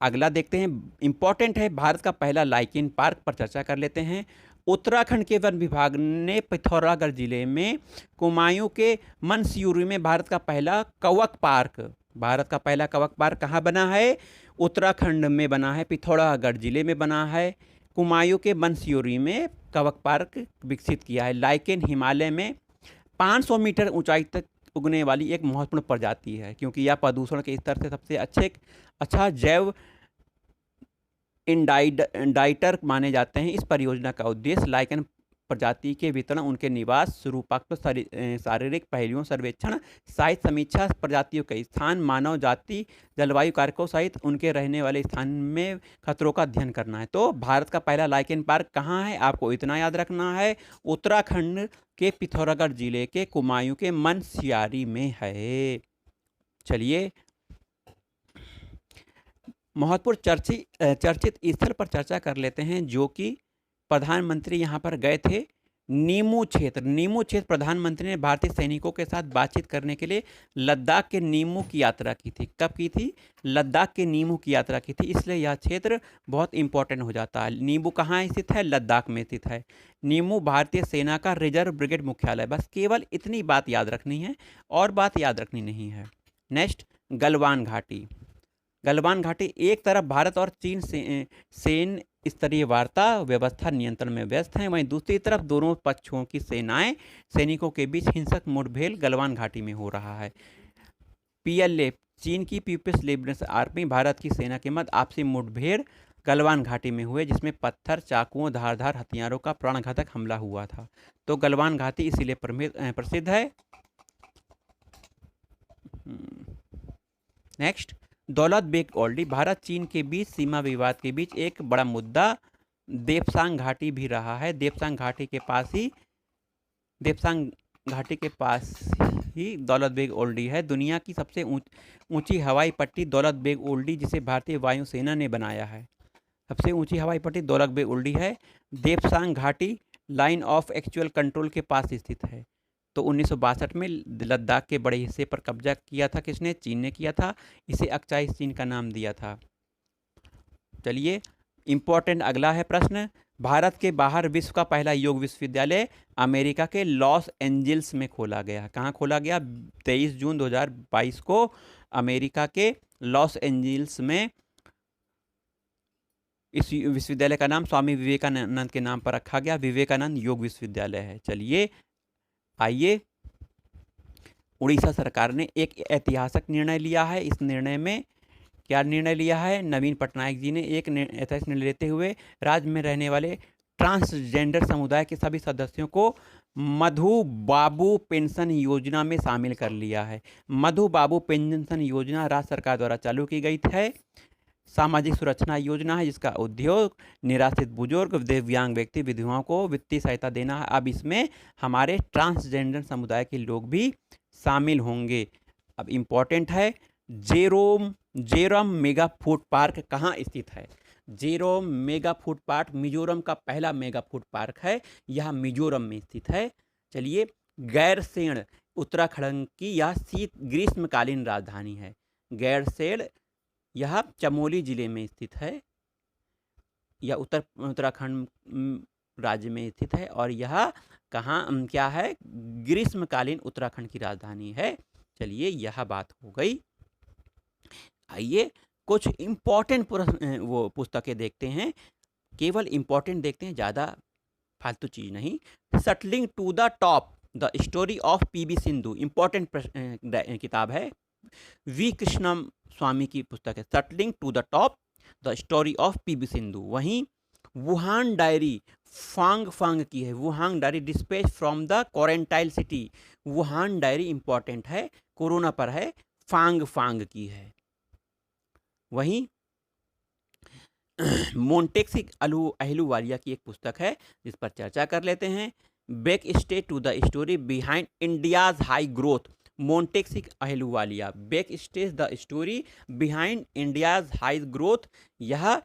अगला देखते हैं, इंपॉर्टेंट है, भारत का पहला लाइकेन पार्क पर चर्चा कर लेते हैं। उत्तराखंड के वन विभाग ने पिथौरागढ़ जिले में कुमायूं के मनस्यूरी में भारत का पहला कवक पार्क कहाँ बना है? उत्तराखंड में बना है, पिथौरागढ़ जिले में बना है। कुमायूं के मनस्यूरी में कवक पार्क विकसित किया है। लाइकेन हिमालय में 500 मीटर ऊंचाई तक उगने वाली एक महत्वपूर्ण प्रजाति है, क्योंकि यह प्रदूषण के स्तर से सबसे अच्छा जैव इंडाइटर माने जाते हैं। इस परियोजना का उद्देश्य लाइकेन प्रजाति के वितरण, उनके निवास, रूपात्मक शारीरिक पहलुओं सर्वेक्षण, साहित्य समीक्षा, प्रजातियों के स्थान, मानव जाति, जलवायु कारकों सहित उनके रहने वाले स्थान में खतरों का अध्ययन करना है। तो भारत का पहला लाइकेन पार्क कहाँ है? आपको इतना याद रखना है, उत्तराखंड के पिथौरागढ़ जिले के कुमायूं के मनस्यारी में है। चलिए महत्वपूर्ण चर्चित स्थल पर चर्चा कर लेते हैं, जो कि प्रधानमंत्री यहाँ पर गए थे नीमू क्षेत्र प्रधानमंत्री ने भारतीय सैनिकों के साथ बातचीत करने के लिए लद्दाख के नीमू की यात्रा की थी। कब की थी? लद्दाख के नीमू की यात्रा की थी, इसलिए यह क्षेत्र बहुत इंपॉर्टेंट हो जाता है। नीमू कहाँ स्थित है? लद्दाख में स्थित है। नीमू भारतीय सेना का रिजर्व ब्रिगेड मुख्यालय। बस केवल इतनी बात याद रखनी है और बात याद रखनी नहीं है। नेक्स्ट, गलवान घाटी। गलवान घाटी एक तरफ भारत और चीन से सैन्य स्तरीय वार्ता व्यवस्था नियंत्रण में व्यस्त हैं, वहीं दूसरी तरफ दोनों पक्षों की सेनाएं सैनिकों के बीच हिंसक मुठभेड़ गलवान घाटी में हो रहा है। पीएलए, चीन की पीपल्स लिबरेशन आर्मी भारत की सेना के मध्य आपसी मुठभेड़ गलवान घाटी में हुए, जिसमें पत्थर, चाकुओं, धारदार हथियारों का प्राणघातक हमला हुआ था। तो गलवान घाटी इसीलिए प्रसिद्ध है। नेक्स्ट, दौलत बेग ओल्डी। भारत चीन के बीच सीमा विवाद के बीच एक बड़ा मुद्दा देपसांग घाटी भी रहा है। देपसांग घाटी के पास ही दौलत बेग ओल्डी है। दुनिया की सबसे ऊंची हवाई पट्टी दौलत बेग ओल्डी, जिसे भारतीय वायुसेना ने बनाया है। सबसे ऊंची हवाई पट्टी दौलत बेग ओल्डी है। देपसांग घाटी लाइन ऑफ एक्चुअल कंट्रोल के पास स्थित है। तो 1962 में लद्दाख के बड़े हिस्से पर कब्जा किया था किसने? चीन ने किया था। इसे अक्साई चीन का नाम दिया था। चलिए, इंपॉर्टेंट अगला है प्रश्न। भारत के बाहर विश्व का पहला योग विश्वविद्यालय अमेरिका के लॉस एंजल्स में खोला गया। कहाँ खोला गया? 23 जून 2022 को अमेरिका के लॉस एंजल्स में। इस विश्वविद्यालय का नाम स्वामी विवेकानंद के नाम पर रखा गया। विवेकानंद योग विश्वविद्यालय है। चलिए आइए, उड़ीसा सरकार ने एक ऐतिहासिक निर्णय लिया है। इस निर्णय में क्या निर्णय लिया है? नवीन पटनायक जी ने एक ऐतिहासिक निर्णय लेते हुए राज्य में रहने वाले ट्रांसजेंडर समुदाय के सभी सदस्यों को मधु बाबू पेंशन योजना में शामिल कर लिया है। मधु बाबू पेंशन योजना राज्य सरकार द्वारा चालू की गई है। सामाजिक सुरक्षा योजना है जिसका उद्योग निराश्रित बुजुर्ग, दिव्यांग व्यक्ति, विधवाओं को वित्तीय सहायता देना है। अब इसमें हमारे ट्रांसजेंडर समुदाय के लोग भी शामिल होंगे। अब इम्पॉर्टेंट है, जेरोम मेगा फूड पार्क कहाँ स्थित है? Jerome mega food park Mizoram का पहला मेगा फूड पार्क है। यह मिजोरम में स्थित है। चलिए, गैरसेण उत्तराखंड की यह ग्रीष्मकालीन राजधानी है। गैरसेण यह चमोली जिले में स्थित है। यह उत्तराखंड राज्य में स्थित है और यह कहाँ क्या है? ग्रीष्मकालीन उत्तराखंड की राजधानी है। चलिए, यह बात हो गई। आइए कुछ इम्पोर्टेंट वो पुस्तकें देखते हैं। केवल इम्पोर्टेंट देखते हैं, ज़्यादा फालतू चीज़ नहीं। Shuttling to the top, the story of PV Sindhu, important किताब है। वी कृष्णम स्वामी की पुस्तक है। Shuttling to the top, the story of PV Sindhu. वहीं वुहान डायरी फांग की है। Wuhan diary dispatch from the quarantine city. Wuhan diary important है, corona पर है। फांग की है। वहीं मोन्टेक्सी अहलूवालिया की एक पुस्तक है जिस पर चर्चा कर लेते हैं। Backstage to the story behind India's high growth. Montek Singh Ahluwalia, backstage the story behind India's high growth. यह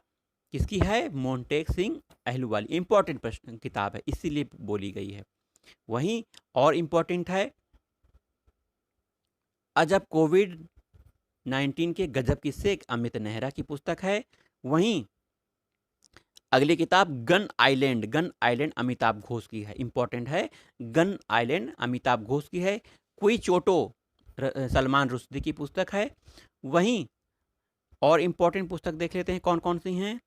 किसकी है? मोन्टेक्सी अहलूवालिया। इंपॉर्टेंट किताब है, इसीलिए बोली गई है। वहीं और इंपॉर्टेंट है, अजब कोविड-19 के गजब किस्से, अमित नेहरा की पुस्तक है। वहीं अगली किताब गन आइलैंड अमिताभ घोष की है। इंपॉर्टेंट है, गन आइलैंड अमिताभ घोष की है। क्विचोटो सलमान रुश्दी की पुस्तक है। वहीं और इंपॉर्टेंट पुस्तक देख लेते हैं कौन कौन सी हैं।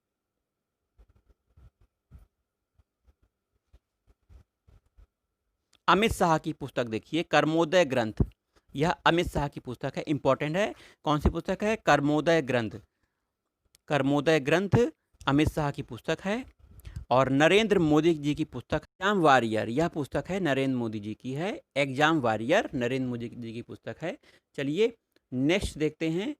अमित शाह की पुस्तक देखिए, कर्मोदय ग्रंथ। यह अमित शाह की पुस्तक है, इंपॉर्टेंट है। कौन सी पुस्तक है? कर्मोदय ग्रंथ। कर्मोदय ग्रंथ अमित शाह की पुस्तक है। और नरेंद्र मोदी जी की पुस्तक एग्जाम वॉरियर, यह पुस्तक है नरेंद्र मोदी जी की है। एग्जाम वॉरियर नरेंद्र मोदी जी की पुस्तक है। चलिए नेक्स्ट देखते हैं,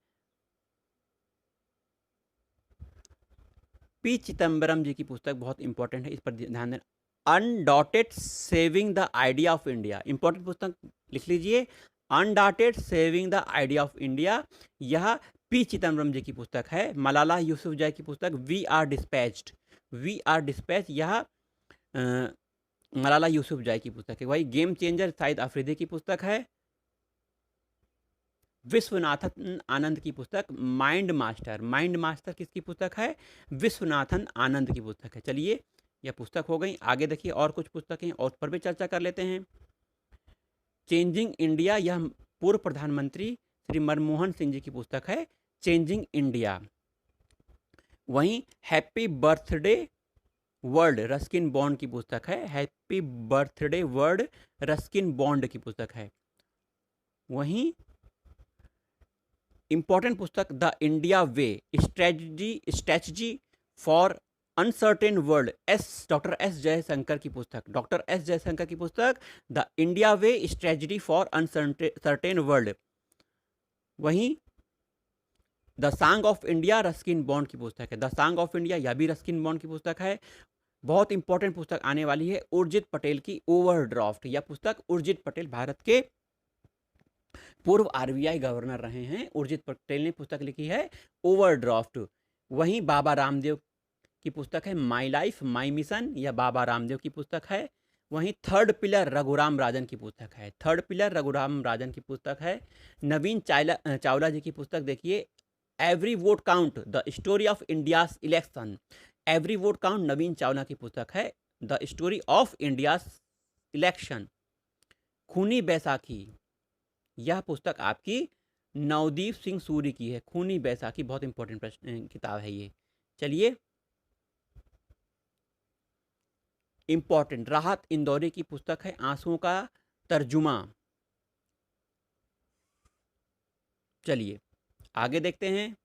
पी चिदम्बरम जी की पुस्तक बहुत इंपॉर्टेंट है, इस पर ध्यान दें। Undaunted saving the idea of India, important पुस्तक लिख लीजिए। Undaunted saving the idea of India, यह पी चिदम्बरम जी की पुस्तक है। मलाला यूसुफजई की पुस्तक वी आर डिस्पैच्ड, यह मलाला यूसुफजई की पुस्तक है। वही गेम चेंजर शाहिद अफरीदी की पुस्तक है। विश्वनाथन आनंद की पुस्तक माइंड मास्टर। माइंड मास्टर किसकी पुस्तक है? विश्वनाथन आनंद की पुस्तक है। चलिए, यह पुस्तक हो गई। आगे देखिए और कुछ पुस्तकें और पर भी चर्चा कर लेते हैं। चेंजिंग इंडिया, यह पूर्व प्रधानमंत्री श्री मनमोहन सिंह जी की पुस्तक है, चेंजिंग इंडिया। वहीं happy birthday world, Ruskin Bond की पुस्तक है। Happy birthday world, Ruskin Bond की पुस्तक है। वहीं इंपॉर्टेंट पुस्तक the India way, strategy for uncertain world, doctor S Jaishankar की पुस्तक। डॉक्टर एस जयशंकर की पुस्तक the India way, strategy for uncertain world. वहीं the song of India, Ruskin Bond की पुस्तक है। द सॉन्ग ऑफ इंडिया, यह भी रस्किन बॉन्ड की पुस्तक है। बहुत इंपॉर्टेंट पुस्तक आने वाली है, उर्जित पटेल की ओवरड्राफ्ट। यह पुस्तक उर्जित पटेल भारत के पूर्व आरबीआई गवर्नर रहे हैं। उर्जित पटेल ने पुस्तक लिखी है ओवरड्राफ्ट। वहीं बाबा रामदेव की पुस्तक है माई लाइफ माई मिशन, यह बाबा रामदेव की पुस्तक है। वहीं थर्ड पिलर रघुराम राजन की पुस्तक है। थर्ड पिलर रघुराम राजन की पुस्तक है। नवीन चावला जी की पुस्तक देखिए, every vote count, the story of India's election. Every vote count Navin Chawla की पुस्तक है, the story of India's election. Khooni Baisakhi, यह पुस्तक आपकी नवदीप सिंह सूरी की है। खूनी बैसाखी बहुत इंपॉर्टेंट किताब है ये। चलिए, इंपॉर्टेंट राहत इंदौरी की पुस्तक है आंसुओं का तर्जुमा। चलिए आगे देखते हैं,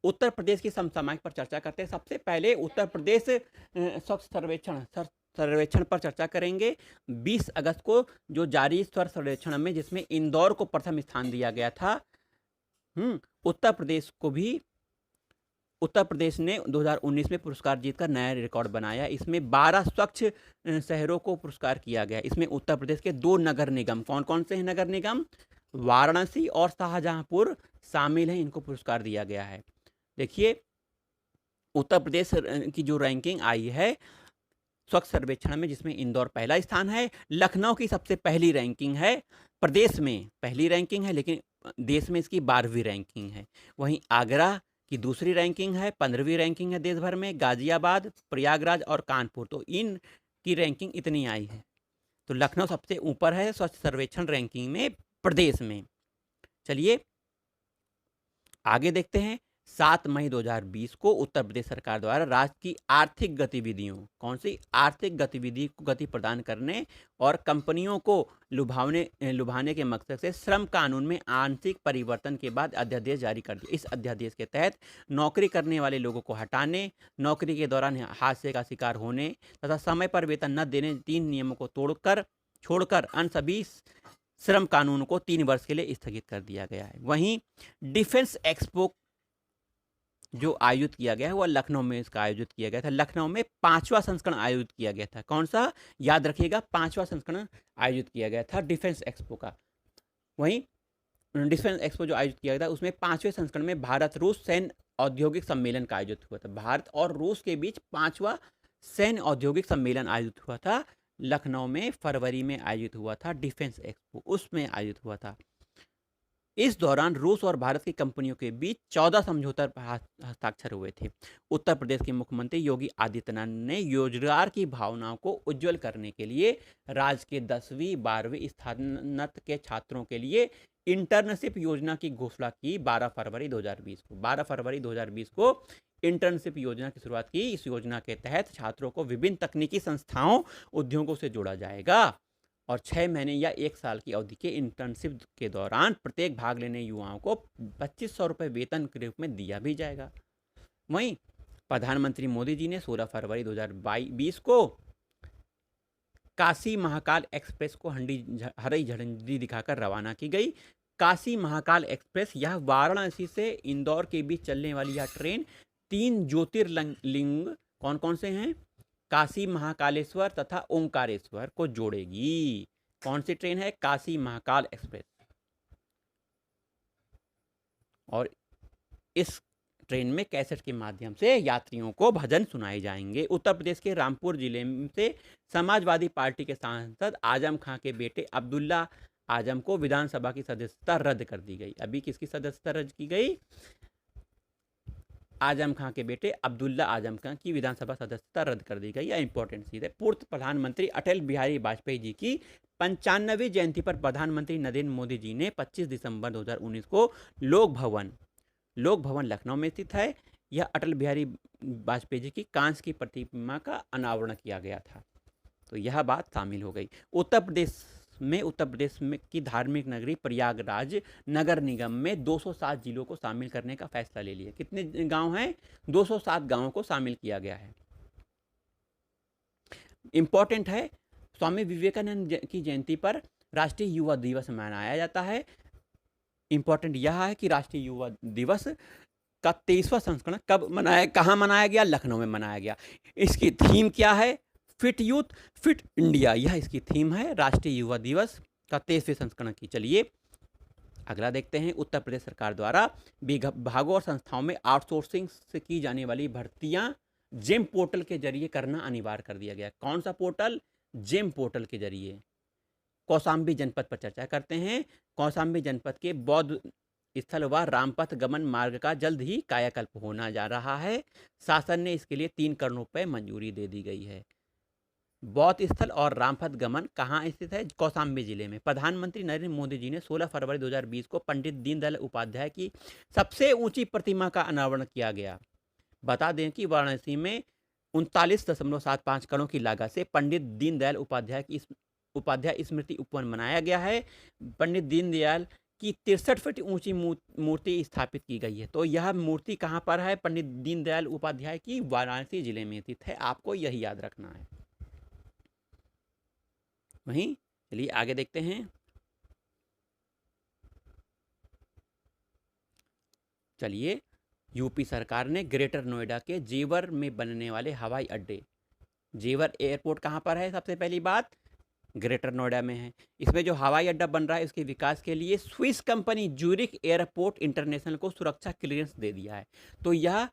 उत्तर प्रदेश की समसामयिक पर चर्चा करते हैं। सबसे पहले उत्तर प्रदेश स्वच्छ सर्वेक्षण पर चर्चा करेंगे। 20 अगस्त को जो जारी स्वच्छ सर्वेक्षण में, जिसमें इंदौर को प्रथम स्थान दिया गया था। उत्तर प्रदेश ने 2019 में पुरस्कार जीतकर नया रिकॉर्ड बनाया। इसमें 12 स्वच्छ शहरों को पुरस्कार किया गया। इसमें उत्तर प्रदेश के 2 नगर निगम, कौन कौन से हैं नगर निगम? वाराणसी और शाहजहांपुर शामिल हैं, इनको पुरस्कार दिया गया है। देखिए, उत्तर प्रदेश की जो रैंकिंग आई है स्वच्छ सर्वेक्षण में, जिसमें इंदौर पहला स्थान है। लखनऊ की सबसे पहली रैंकिंग है, प्रदेश में पहली रैंकिंग है, लेकिन देश में इसकी 12वीं रैंकिंग है। वहीं आगरा की दूसरी रैंकिंग है, 15वीं रैंकिंग है देश भर में। गाजियाबाद, प्रयागराज और कानपुर, तो इन की रैंकिंग इतनी आई है। तो लखनऊ सबसे ऊपर है स्वच्छ सर्वेक्षण रैंकिंग में प्रदेश में। चलिए आगे देखते हैं। 7 मई 2020 को उत्तर प्रदेश सरकार द्वारा राज्य की आर्थिक गतिविधियों, कौन सी आर्थिक गतिविधि को गति प्रदान करने और कंपनियों को लुभाने के मकसद से श्रम कानून में आंशिक परिवर्तन के बाद अध्यादेश जारी कर दिया। इस अध्यादेश के तहत नौकरी करने वाले लोगों को हटाने, नौकरी के दौरान हादसे का शिकार होने तथा समय पर वेतन न देने 3 नियमों को छोड़कर अन्य सभी श्रम कानून को 3 वर्ष के लिए स्थगित कर दिया गया है। वहीं डिफेंस एक्सपो जो आयोजित किया गया है वह लखनऊ में इसका आयोजित किया गया था। लखनऊ में 5वां संस्करण आयोजित किया गया था। कौन सा? याद रखिएगा, 5वां संस्करण आयोजित किया गया था डिफेंस एक्सपो का। वहीं डिफेंस एक्सपो जो आयोजित किया गया था, उसमें 5वें संस्करण में भारत रूस सैन्य औद्योगिक सम्मेलन का आयोजित हुआ था। भारत और रूस के बीच 5वां सैन्य औद्योगिक सम्मेलन आयोजित हुआ था। लखनऊ में फरवरी में आयोजित हुआ था डिफेंस एक्सपो, उसमें आयोजित हुआ था। इस दौरान रूस और भारत की कंपनियों के बीच 14 समझौते पर हस्ताक्षर हुए थे। उत्तर प्रदेश के मुख्यमंत्री योगी आदित्यनाथ ने रोजगार की भावनाओं को उज्जवल करने के लिए राज्य के 10वीं 12वीं स्नातक के छात्रों के लिए इंटर्नशिप योजना की घोषणा की 12 फरवरी 2020 को। 12 फरवरी 2020 को इंटर्नशिप योजना की शुरुआत की। इस योजना के तहत छात्रों को विभिन्न तकनीकी संस्थाओं, उद्योगों से जोड़ा जाएगा और 6 महीने या 1 साल की अवधि के इंटर्नशिप के दौरान प्रत्येक भाग लेने युवाओं को 2500 रुपये वेतन के रूप में दिया भी जाएगा। वहीं प्रधानमंत्री मोदी जी ने 16 फरवरी 2020 को काशी महाकाल एक्सप्रेस को हरी झंडी दिखाकर रवाना की गई। काशी महाकाल एक्सप्रेस, यह वाराणसी से इंदौर के बीच चलने वाली यह ट्रेन 3 ज्योतिर्लिंग, कौन कौन से हैं? काशी महाकालेश्वर तथा ओंकारेश्वर को जोड़ेगी। कौन सी ट्रेन है? काशी महाकाल एक्सप्रेस। और इस ट्रेन में कैसेट के माध्यम से यात्रियों को भजन सुनाए जाएंगे। उत्तर प्रदेश के रामपुर जिले से समाजवादी पार्टी के सांसद आजम खां के बेटे अब्दुल्ला आजम को विधानसभा की सदस्यता रद्द कर दी गई। अभी किसकी सदस्यता रद्द की गई? आजम खां के बेटे अब्दुल्ला आजम खां की विधानसभा सदस्यता रद्द कर दी गई। यह इंपॉर्टेंट चीज है। पूर्व प्रधानमंत्री अटल बिहारी वाजपेयी जी की 95वीं जयंती पर प्रधानमंत्री नरेंद्र मोदी जी ने 25 दिसंबर 2019 को लोक भवन लखनऊ में स्थित है, यह अटल बिहारी वाजपेयी जी की कांस्य की प्रतिमा का अनावरण किया गया था। तो यह बात शामिल हो गई। उत्तर प्रदेश में की धार्मिक नगरी प्रयागराज नगर निगम में 207 जिलों को शामिल करने का फैसला ले लिया। कितने गांव हैं? 207 गांवों को शामिल किया गया है। इंपॉर्टेंट है, स्वामी विवेकानंद की जयंती पर राष्ट्रीय युवा दिवस मनाया जाता है। इंपॉर्टेंट यह है कि राष्ट्रीय युवा दिवस का 23वां संस्करण कहाँ मनाया गया? लखनऊ में मनाया गया। इसकी थीम क्या है? फिट यूथ फिट इंडिया, यह इसकी थीम है राष्ट्रीय युवा दिवस का 23वें संस्करण की। चलिए अगला देखते हैं। उत्तर प्रदेश सरकार द्वारा विभागों और संस्थाओं में आउटसोर्सिंग से की जाने वाली भर्तियां जेम पोर्टल के जरिए करना अनिवार्य कर दिया गया। कौन सा पोर्टल? जेम पोर्टल के जरिए। कौशाम्बी जनपद पर चर्चा करते हैं। कौशाम्बी जनपद के बौद्ध स्थल व रामपथ गमन मार्ग का जल्द ही कायाकल्प होना जा रहा है। शासन ने इसके लिए 3 करोड़ रुपए मंजूरी दे दी गई है। बौद्ध स्थल और रामपथ गमन कहाँ स्थित है? कौशाम्बी जिले में। प्रधानमंत्री नरेंद्र मोदी जी ने 16 फरवरी 2020 को पंडित दीनदयाल उपाध्याय की सबसे ऊंची प्रतिमा का अनावरण किया गया। बता दें कि वाराणसी में 39.75 करोड़ की लागत से पंडित दीनदयाल उपाध्याय स्मृति उपवन बनाया गया है। पंडित दीनदयाल की 63 फीट ऊंची मूर्ति स्थापित की गई है। तो यह मूर्ति कहाँ पर है? पंडित दीनदयाल उपाध्याय की वाराणसी जिले में स्थित है। आपको यही याद रखना है। वहीं चलिए आगे देखते हैं। चलिए, यूपी सरकार ने ग्रेटर नोएडा के जेवर में बनने वाले हवाई अड्डे, जेवर एयरपोर्ट कहाँ पर है? सबसे पहली बात ग्रेटर नोएडा में है। इसमें जो हवाई अड्डा बन रहा है उसके विकास के लिए Swiss company Zurich airport international को सुरक्षा क्लियरेंस दे दिया है। तो यह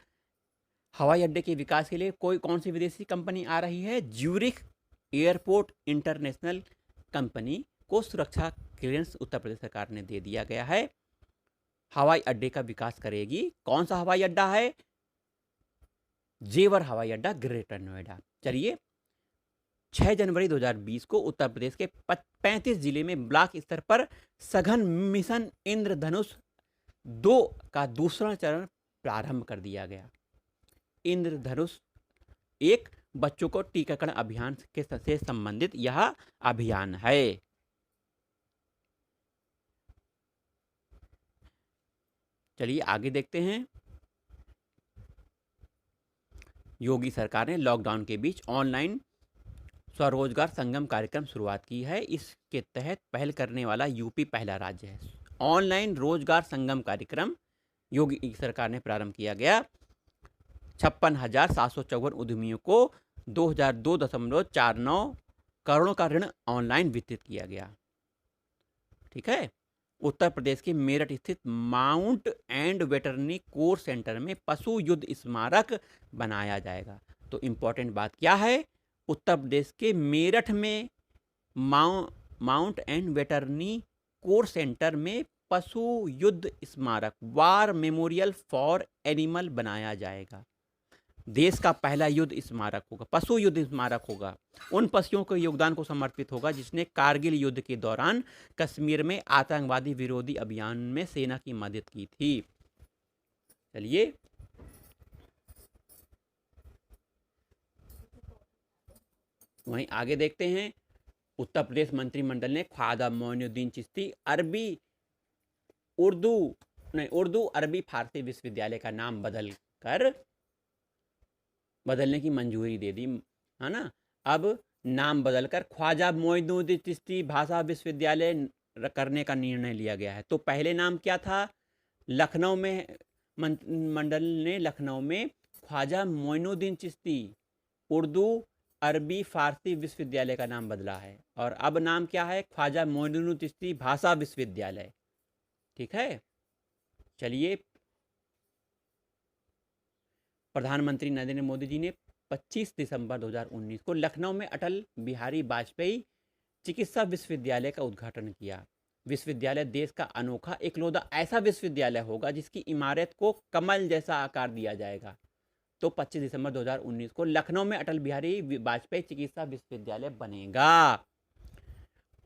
हवाई अड्डे के विकास के लिए कौन सी विदेशी कंपनी आ रही है? ज्यूरिख एयरपोर्ट इंटरनेशनल कंपनी को सुरक्षा क्लियरेंस उत्तर प्रदेश सरकार ने दे दिया गया है। हवाई अड्डे का विकास करेगी। कौन सा हवाई अड्डा है? जेवर हवाई अड्डा, ग्रेटर नोएडा। चलिए, 6 जनवरी 2020 को उत्तर प्रदेश के 35 जिले में ब्लॉक स्तर पर सघन मिशन इंद्रधनुष 2 का दूसरा चरण प्रारंभ कर दिया गया। इंद्रधनुष 1 बच्चों को टीकाकरण अभियान से संबंधित यह अभियान है। चलिए आगे देखते हैं। योगी सरकार ने लॉकडाउन के बीच ऑनलाइन स्वरोजगार संगम कार्यक्रम शुरुआत की है। इसके तहत पहल करने वाला यूपी पहला राज्य है। ऑनलाइन रोजगार संगम कार्यक्रम योगी सरकार ने प्रारंभ किया गया। 56,754 उद्यमियों को 2002.49 करोड़ का ऋण ऑनलाइन वितरित किया गया। ठीक है। उत्तर प्रदेश के मेरठ स्थित mount and veterinary core centre में पशु युद्ध स्मारक बनाया जाएगा। तो इंपॉर्टेंट बात क्या है? उत्तर प्रदेश के मेरठ में mount and veterinary core centre में पशु युद्ध स्मारक, वार मेमोरियल फॉर एनिमल बनाया जाएगा। देश का पहला युद्ध स्मारक होगा, पशु युद्ध स्मारक होगा। उन पशुओं के योगदान को समर्पित होगा जिसने कारगिल युद्ध के दौरान कश्मीर में आतंकवादी विरोधी अभियान में सेना की मदद की थी। चलिए वहीं आगे देखते हैं। उत्तर प्रदेश मंत्रिमंडल ने ख्वाजा मोइनुद्दीन चिश्ती उर्दू अरबी फारसी विश्वविद्यालय का नाम बदलने की मंजूरी दे दी, है ना। अब नाम बदलकर ख्वाजा मोइनुद्दीन चिश्ती भाषा विश्वविद्यालय करने का निर्णय लिया गया है। तो पहले नाम क्या था? लखनऊ में मंत्रिमंडल ने लखनऊ में ख्वाजा मोइनुद्दीन चिश्ती उर्दू अरबी फारसी विश्वविद्यालय का नाम बदला है। और अब नाम क्या है? ख्वाजा मोइनुद्दीन चिश्ती भाषा विश्वविद्यालय। ठीक है। चलिए प्रधानमंत्री नरेंद्र मोदी जी ने 25 दिसंबर 2019 को लखनऊ में अटल बिहारी वाजपेयी चिकित्सा विश्वविद्यालय का उद्घाटन किया। विश्वविद्यालय देश का अनोखा इकलौता ऐसा विश्वविद्यालय होगा जिसकी इमारत को कमल जैसा आकार दिया जाएगा। तो 25 दिसंबर 2019 को लखनऊ में अटल बिहारी वाजपेयी चिकित्सा विश्वविद्यालय बनेगा।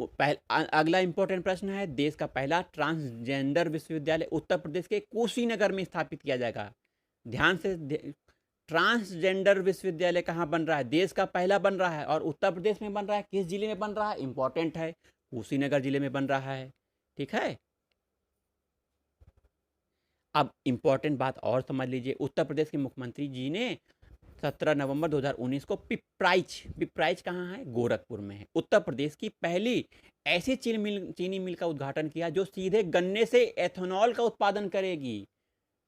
अगला इंपॉर्टेंट प्रश्न है, देश का पहला ट्रांसजेंडर विश्वविद्यालय उत्तर प्रदेश के कुशीनगर में स्थापित किया जाएगा। ध्यान से, ट्रांसजेंडर विश्वविद्यालय कहाँ बन रहा है? देश का पहला बन रहा है और उत्तर प्रदेश में बन रहा है। किस जिले में बन रहा है? इंपॉर्टेंट है, कुशीनगर जिले में बन रहा है। ठीक है, अब इंपॉर्टेंट बात और समझ लीजिए, उत्तर प्रदेश के मुख्यमंत्री जी ने 17 नवंबर 2019 को पिपराइच कहाँ है? गोरखपुर में है। उत्तर प्रदेश की पहली ऐसी चीनी मिल का उद्घाटन किया जो सीधे गन्ने से एथेनॉल का उत्पादन करेगी।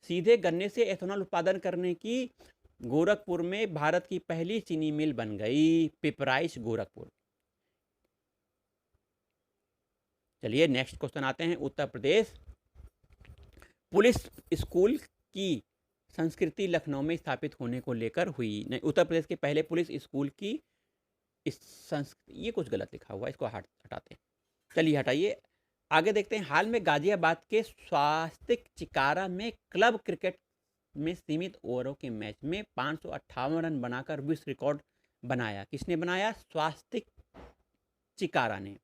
सीधे गन्ने से एथेनॉल उत्पादन करने की गोरखपुर में भारत की पहली चीनी मिल बन गई, पिपराइच गोरखपुर। चलिए नेक्स्ट क्वेश्चन आते हैं। उत्तर प्रदेश पुलिस स्कूल की संस्कृति लखनऊ में स्थापित होने को लेकर हुई। नहीं, उत्तर प्रदेश के पहले पुलिस स्कूल की ये कुछ गलत लिखा हुआ है, इसको हटाते हैं। चलिए हटाइए, आगे देखते हैं। हाल में गाजियाबाद के स्वास्तिक चिकारा में क्लब क्रिकेट में सीमित ओवरों के मैच में 558 रन बनाकर विश्व रिकॉर्ड बनाया। किसने बनाया? स्वास्तिक चिकारा ने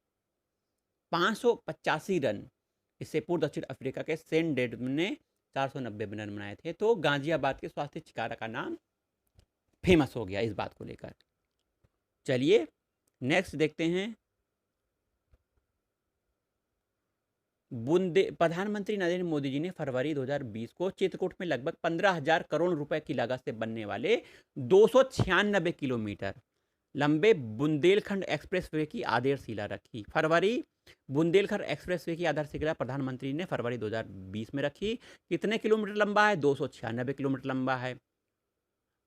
585 रन। इससे पूर्व दक्षिण अफ्रीका के सेन डेड ने 490 रन बनाए थे। तो गाजियाबाद के स्वास्तिक चिकारा का नाम फेमस हो गया इस बात को लेकर। चलिए नेक्स्ट देखते हैं। प्रधानमंत्री नरेंद्र मोदी जी ने फरवरी 2020 को चित्रकूट में लगभग 15,000 करोड़ रुपए की लागत से बनने वाले 296 किलोमीटर लंबे बुंदेलखंड एक्सप्रेसवे की आधारशिला रखी। बुंदेलखंड एक्सप्रेसवे की आधारशिला प्रधानमंत्री ने फरवरी 2020 में रखी। कितने किलोमीटर लंबा है? 296 किलोमीटर लंबा है।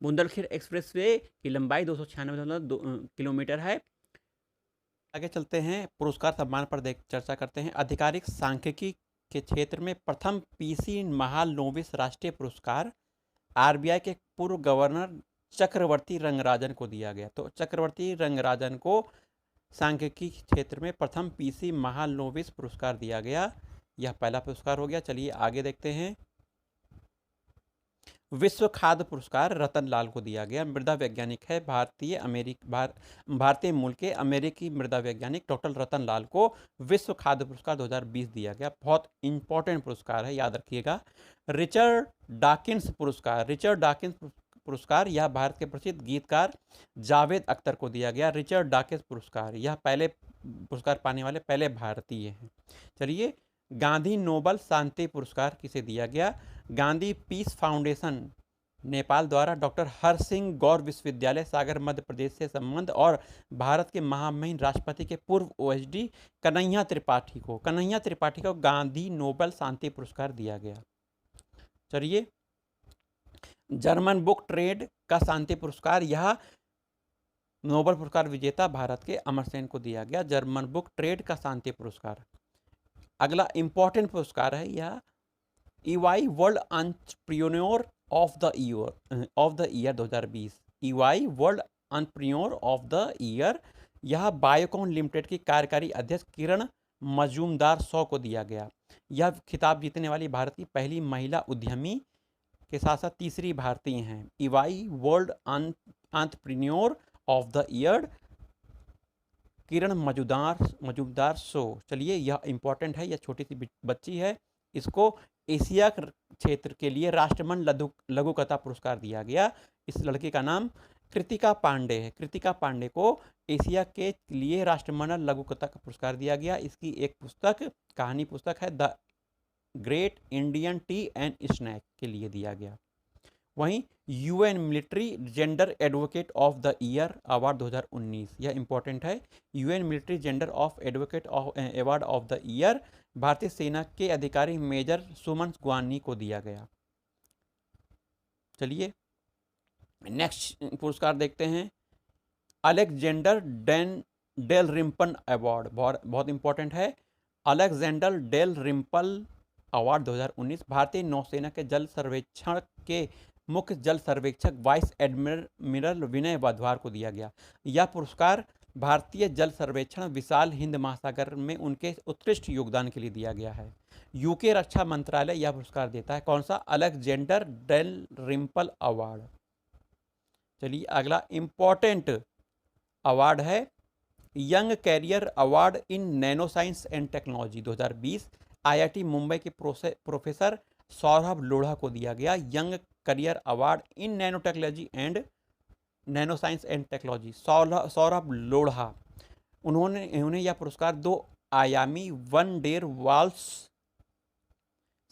बुंदेलखंड एक्सप्रेसवे की लंबाई 296 किलोमीटर है। आगे चलते हैं, पुरस्कार सम्मान पर चर्चा करते हैं। आधिकारिक सांख्यिकी के क्षेत्र में प्रथम पीसी महालनोबिस राष्ट्रीय पुरस्कार आरबीआई के पूर्व गवर्नर चक्रवर्ती रंगराजन को दिया गया। तो चक्रवर्ती रंगराजन को सांख्यिकी क्षेत्र में प्रथम पीसी महालनोबिस पुरस्कार दिया गया। यह पहला पुरस्कार हो गया। चलिए आगे देखते हैं। विश्व खाद्य पुरस्कार रतन लाल को दिया गया। मृदा वैज्ञानिक है भारतीय मूल के अमेरिकी मृदा वैज्ञानिक डॉक्टर रतन लाल को विश्व खाद्य पुरस्कार 2020 दिया गया। बहुत इंपॉर्टेंट पुरस्कार है, याद रखिएगा। रिचर्ड डॉकिंस पुरस्कार यह भारत के प्रसिद्ध गीतकार जावेद अख्तर को दिया गया। रिचर्ड डॉकिंस पुरस्कार, यह पहले पुरस्कार पाने वाले पहले भारतीय हैं। चलिए, गांधी नोबल शांति पुरस्कार किसे दिया गया? गांधी पीस फाउंडेशन नेपाल द्वारा डॉक्टर हरसिंह गौर विश्वविद्यालय सागर मध्य प्रदेश से संबंध और भारत के महामहिम राष्ट्रपति के पूर्व ओएसडी कन्हैया त्रिपाठी को गांधी नोबल शांति पुरस्कार दिया गया। चलिए, जर्मन बुक ट्रेड का शांति पुरस्कार, यह नोबल पुरस्कार विजेता भारत के अमर सेन को दिया गया। जर्मन बुक ट्रेड का शांति पुरस्कार। अगला इंपॉर्टेंट पुरस्कार है यह EY world entrepreneur of the year 2020। EY world entrepreneur of the year, यह बायोकॉन लिमिटेड की कार्यकारी अध्यक्ष किरण मजूमदार शॉ को दिया गया। यह खिताब जीतने वाली भारत की पहली महिला उद्यमी के साथ साथ तीसरी भारतीय हैं। EY world entrepreneur of the year Kiran Majumdar show. चलिए, यह इंपॉर्टेंट है। यह छोटी सी बच्ची है, इसको एशिया क्षेत्र के लिए राष्ट्रमंडल लघु कथा पुरस्कार दिया गया। इस लड़की का नाम कृतिका पांडे है। कृतिका पांडे को एशिया के लिए राष्ट्रमंडल लघु कथा का पुरस्कार दिया गया। इसकी एक कहानी पुस्तक है the great Indian tea and snack के लिए दिया गया। वहीं UN military gender advocate of the year award 2019, यह इंपॉर्टेंट है। UN military gender of advocate award of the year भारतीय सेना के अधिकारी मेजर सुमन ग्वानी को दिया गया। चलिए नेक्स्ट पुरस्कार देखते हैं। अलेक्जेंडर डेल रिम्पल अवार्ड, बहुत इंपॉर्टेंट है। अलेक्जेंडर डेल रिम्पल अवार्ड 2019 भारतीय नौसेना के जल सर्वेक्षण के मुख्य जल सर्वेक्षक वाइस एडमिरल विनय वाधवार को दिया गया। यह पुरस्कार भारतीय जल सर्वेक्षण विशाल हिंद महासागर में उनके उत्कृष्ट योगदान के लिए दिया गया है। यूके रक्षा मंत्रालय यह पुरस्कार देता है। कौन सा? Alexander Dalrymple award. चलिए अगला इंपॉर्टेंट अवार्ड है young career award in nano science and technology 2020 IIT Mumbai के प्रोफेसर सौरभ लोढ़ा को दिया गया। Young career award in nano technology and nano science and technology Saurabh Lodha, उन्हें यह पुरस्कार 2 आयामी वन डेर वाल्स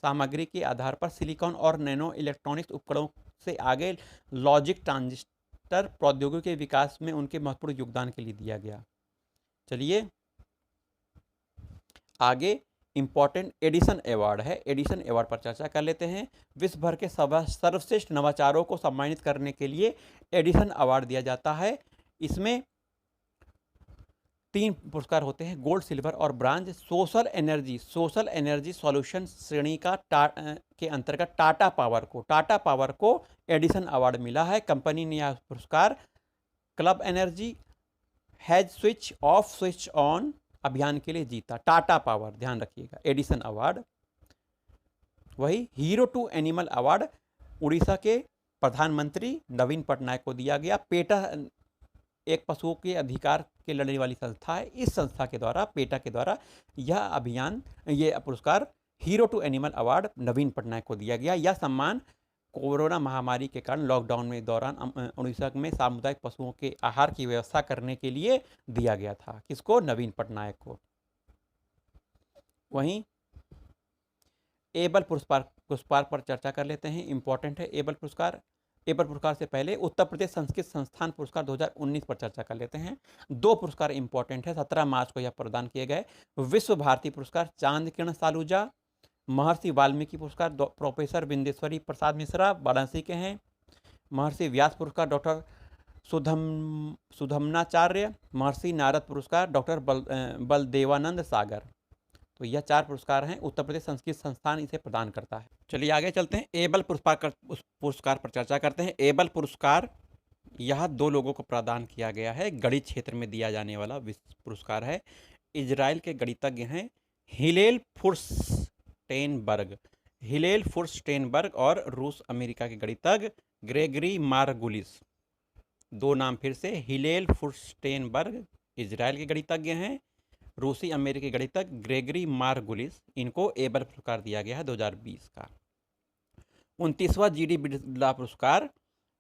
सामग्री के आधार पर सिलिकॉन और नैनो इलेक्ट्रॉनिक्स उपकरणों से आगे लॉजिक ट्रांजिस्टर प्रौद्योगिकी के विकास में उनके महत्वपूर्ण योगदान के लिए दिया गया। चलिए आगे इंपॉर्टेंट एडिसन अवार्ड है। एडिसन अवार्ड पर चर्चा कर लेते हैं। विश्व भर के सर्वश्रेष्ठ नवाचारों को सम्मानित करने के लिए एडिसन अवार्ड दिया जाता है। इसमें 3 पुरस्कार होते हैं, गोल्ड, सिल्वर और ब्रांज। सोशल एनर्जी सॉल्यूशन श्रेणी का के अंतर्गत टाटा पावर को एडिसन अवार्ड मिला है। कंपनी ने यह पुरस्कार club energy has switch off switch on अभियान के लिए जीता। टाटा पावर, ध्यान रखिएगा, एडिसन अवार्ड। वही hero to animal award Orissa के प्रधानमंत्री नवीन पटनायक को दिया गया। पेटा एक पशुओं के अधिकार के लड़ने वाली संस्था है। इस संस्था के द्वारा, पेटा के द्वारा यह पुरस्कार हीरो टू एनिमल अवार्ड नवीन पटनायक को दिया गया। यह सम्मान कोरोना महामारी के कारण लॉकडाउन में दौरान उड़ीसा में सामुदायिक पशुओं के आहार की व्यवस्था करने के लिए दिया गया था। किसको? नवीन पटनायक को। वहीं एबल पुरस्कार पर चर्चा कर लेते हैं। इंपॉर्टेंट है एबल पुरस्कार। एबल पुरस्कार से पहले उत्तर प्रदेश संस्कृत संस्थान पुरस्कार 2019 पर चर्चा कर लेते हैं। 2 पुरस्कार इंपॉर्टेंट है, 17 मार्च को यह प्रदान किए गए। विश्व भारती पुरस्कार चांद किरण सालूजा। महर्षि वाल्मीकि पुरस्कार प्रोफेसर बिंदेश्वरी प्रसाद मिश्रा वाराणसी के हैं। महर्षि व्यास पुरस्कार डॉक्टर सुधम्नाचार्य। महर्षि नारद पुरस्कार डॉक्टर बलदेवानंद सागर। तो यह 4 पुरस्कार हैं, उत्तर प्रदेश संस्कृत संस्थान इसे प्रदान करता है। चलिए आगे चलते हैं, एबल पुरस्कार पर चर्चा करते हैं। एबल पुरस्कार यह 2 लोगों को प्रदान किया गया है। गणित क्षेत्र में दिया जाने वाला पुरस्कार है। इजराइल के गणितज्ञ हैं हिलेल फुर्स्टेनबर्ग और रूस अमेरिका के गणितज्ञ ग्रेगरी मार्गुलिस। 2 नाम फिर से, हिलेल फुर्स्टेनबर्ग इजराइल के गणितज्ञ हैं, रूसी अमेरिकी गणितज्ञ ग्रेगरी मार्गुलिस। इनको एबल पुरस्कार दिया गया है 2020 का। 29वां जीडी बिरला पुरस्कार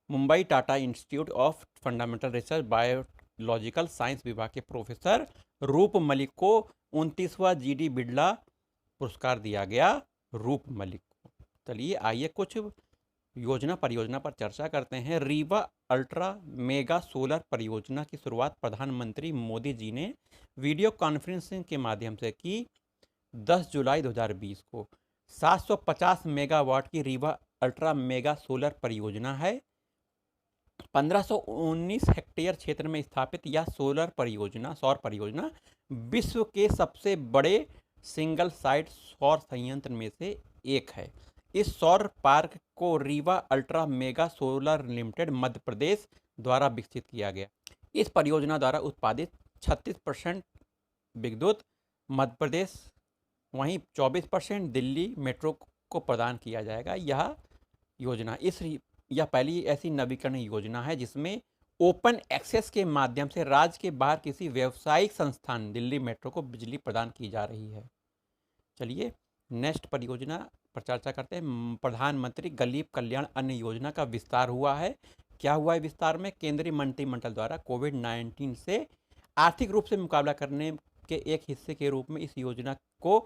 Mumbai Tata institute of fundamental research biological science विभाग के प्रोफेसर रूप मलिक को 29वां जीडी बिरला पुरस्कार दिया गया। रूप मलिक को। चलिए आइए कुछ परियोजना पर चर्चा करते हैं। रीवा अल्ट्रा मेगा सोलर परियोजना की शुरुआत प्रधानमंत्री मोदी जी ने वीडियो कॉन्फ्रेंसिंग के माध्यम से की 10 जुलाई 2020 को। 750 मेगावाट की रीवा अल्ट्रा मेगा सोलर परियोजना है। 1519 हेक्टेयर क्षेत्र में स्थापित यह सौर परियोजना विश्व के सबसे बड़े सिंगल साइट सौर संयंत्र में से एक है। इस सौर पार्क को Rewa ultra mega solar limited Madhya Pradesh द्वारा विकसित किया गया। इस परियोजना द्वारा उत्पादित 36% विद्युत मध्य प्रदेश, वहीं 24% दिल्ली मेट्रो को प्रदान किया जाएगा। यह पहली ऐसी नवीकरण योजना है जिसमें ओपन एक्सेस के माध्यम से राज्य के बाहर किसी व्यावसायिक संस्थान दिल्ली मेट्रो को बिजली प्रदान की जा रही है। चलिए नेक्स्ट परियोजना पर चर्चा करते हैं। प्रधानमंत्री गरीब कल्याण अन्न योजना का विस्तार हुआ है। क्या हुआ है विस्तार में? केंद्रीय मंत्रिमंडल द्वारा कोविड-19 से आर्थिक रूप से मुकाबला करने के एक हिस्से के रूप में इस योजना को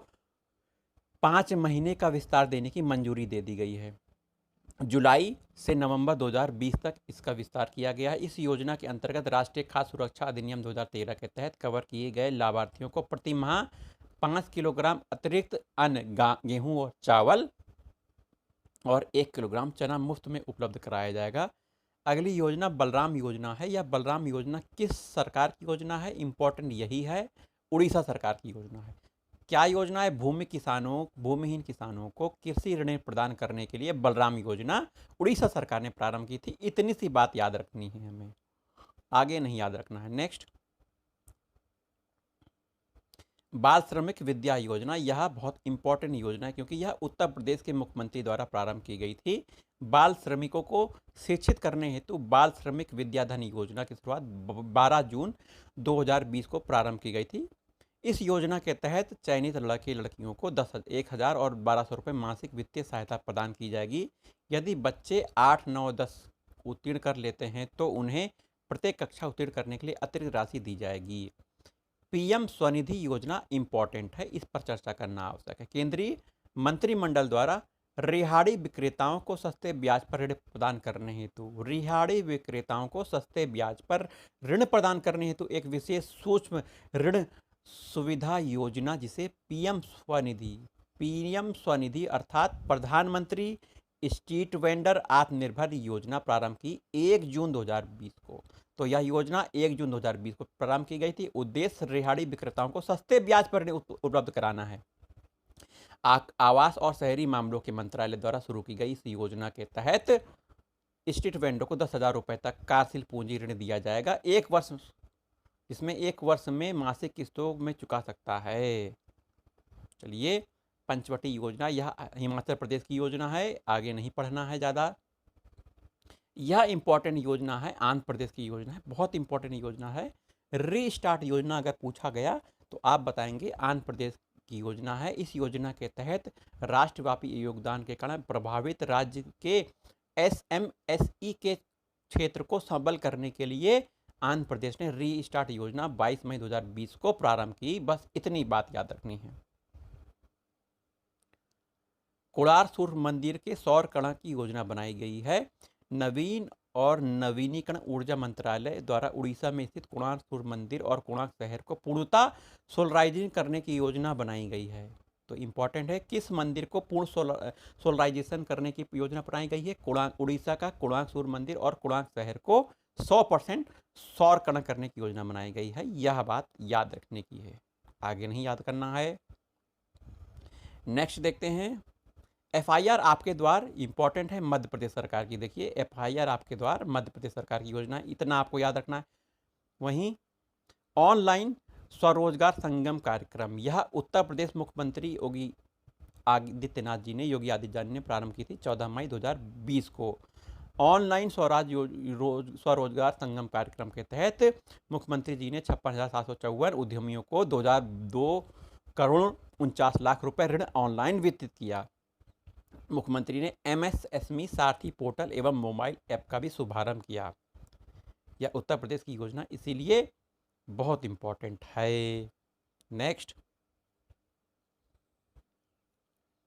5 महीने का विस्तार देने की मंजूरी दे दी गई है। जुलाई से नवंबर 2020 तक इसका विस्तार किया गया है। इस योजना के अंतर्गत राष्ट्रीय खाद्य सुरक्षा अधिनियम 2013 के तहत कवर किए गए लाभार्थियों को प्रति माह 5 किलोग्राम अतिरिक्त अन्न, गेहूं और चावल और 1 किलोग्राम चना मुफ्त में उपलब्ध कराया जाएगा। अगली योजना बलराम योजना है। यह बलराम योजना किस सरकार की योजना है? इंपॉर्टेंट यही है, उड़ीसा सरकार की योजना है। क्या योजना है? भूमिहीन किसानों को कृषि ऋण प्रदान करने के लिए बलराम योजना उड़ीसा सरकार ने प्रारंभ की थी। इतनी सी बात याद रखनी है हमें, आगे नहीं याद रखना है। नेक्स्ट, बाल श्रमिक विद्या योजना, यह बहुत इंपॉर्टेंट योजना है क्योंकि यह उत्तर प्रदेश के मुख्यमंत्री द्वारा प्रारंभ की गई थी। बाल श्रमिकों को शिक्षित करने हेतु बाल श्रमिक विद्याधन योजना की शुरुआत 12 जून 2020 को प्रारंभ की गई थी। इस योजना के तहत चयनित लड़के लड़कियों को 1,000 और 1,200 रुपये मासिक वित्तीय सहायता प्रदान की जाएगी। यदि बच्चे 8, 9, 10 उत्तीर्ण कर लेते हैं तो उन्हें प्रत्येक कक्षा उत्तीर्ण करने के लिए अतिरिक्त राशि दी जाएगी। पीएम स्वनिधि योजना इंपॉर्टेंट है, इस पर चर्चा करना आवश्यक है। केंद्रीय मंत्रिमंडल द्वारा रिहाड़ी विक्रेताओं को सस्ते ब्याज पर ऋण प्रदान करने हेतु एक विशेष सूक्ष्म ऋण सुविधा योजना, जिसे पीएम स्वनिधि अर्थात प्रधानमंत्री स्ट्रीट वेंडर आत्मनिर्भर योजना प्रारंभ की 1 जून 2020 को। तो यह योजना 1 जून 2020 को प्रारंभ की गई थी। उद्देश्य रिहाड़ी विक्रेताओं को सस्ते ब्याज पर उपलब्ध कराना है। आवास और शहरी मामलों के मंत्रालय द्वारा शुरू की गई इस योजना के तहत स्ट्रीट वेंडर को 10,000 रुपए तक कार्यशील पूंजी ऋण दिया जाएगा, जिसमें 1 वर्ष में मासिक किस्तों में चुका सकता है। चलिए, पंचवटी योजना, यह हिमाचल प्रदेश की योजना है, आगे नहीं पढ़ना है ज़्यादा। यह इंपॉर्टेंट योजना है, आंध्र प्रदेश की योजना है, बहुत इंपॉर्टेंट योजना है। रीस्टार्ट योजना अगर पूछा गया तो आप बताएंगे आंध्र प्रदेश की योजना है। इस योजना के तहत राष्ट्रव्यापी योगदान के कारण प्रभावित राज्य के SMSE के क्षेत्र को सबल करने के लिए आंध्र प्रदेश ने रीस्टार्ट योजना 22 मई 2020 को प्रारंभ की। बस इतनी बात याद रखनी है। कोणार्क सूर्य मंदिर के सौर कणा की योजना बनाई गई है। नवीन और नवीनीकरण ऊर्जा मंत्रालय द्वारा उड़ीसा में स्थित कोणार्क सूर्य मंदिर और कोणार्क शहर को पूर्णतः सोलराइजिंग करने की योजना बनाई गई है। तो इंपॉर्टेंट है, किस मंदिर को पूर्ण सोलराइजेशन करने की योजना बनाई गई है? उड़ीसा का कोणार्क सूर्य मंदिर और कोणार्क शहर को 100% सौर कणा करने की योजना बनाई गई है। यह बात याद रखने की है, आगे नहीं याद करना है। नेक्स्ट देखते हैं, FIR आपके द्वार, इंपॉर्टेंट है, मध्य प्रदेश सरकार की। देखिए, FIR आपके द्वार मध्य प्रदेश सरकार की योजना है, इतना आपको याद रखना है। वहीं ऑनलाइन स्वरोजगार संगम कार्यक्रम, यह उत्तर प्रदेश मुख्यमंत्री योगी आदित्यनाथ जी ने प्रारंभ की थी 14 मई 2020 को। ऑनलाइन स्वरोजगार संगम कार्यक्रम के तहत मुख्यमंत्री जी ने 56,754 उद्यमियों को 2 करोड़ 49 लाख रुपए ऋण ऑनलाइन वितरित किया। मुख्यमंत्री ने MSME सारथी पोर्टल एवं मोबाइल ऐप का भी शुभारंभ किया। यह उत्तर प्रदेश की योजना इसीलिए बहुत इंपॉर्टेंट है। नेक्स्ट,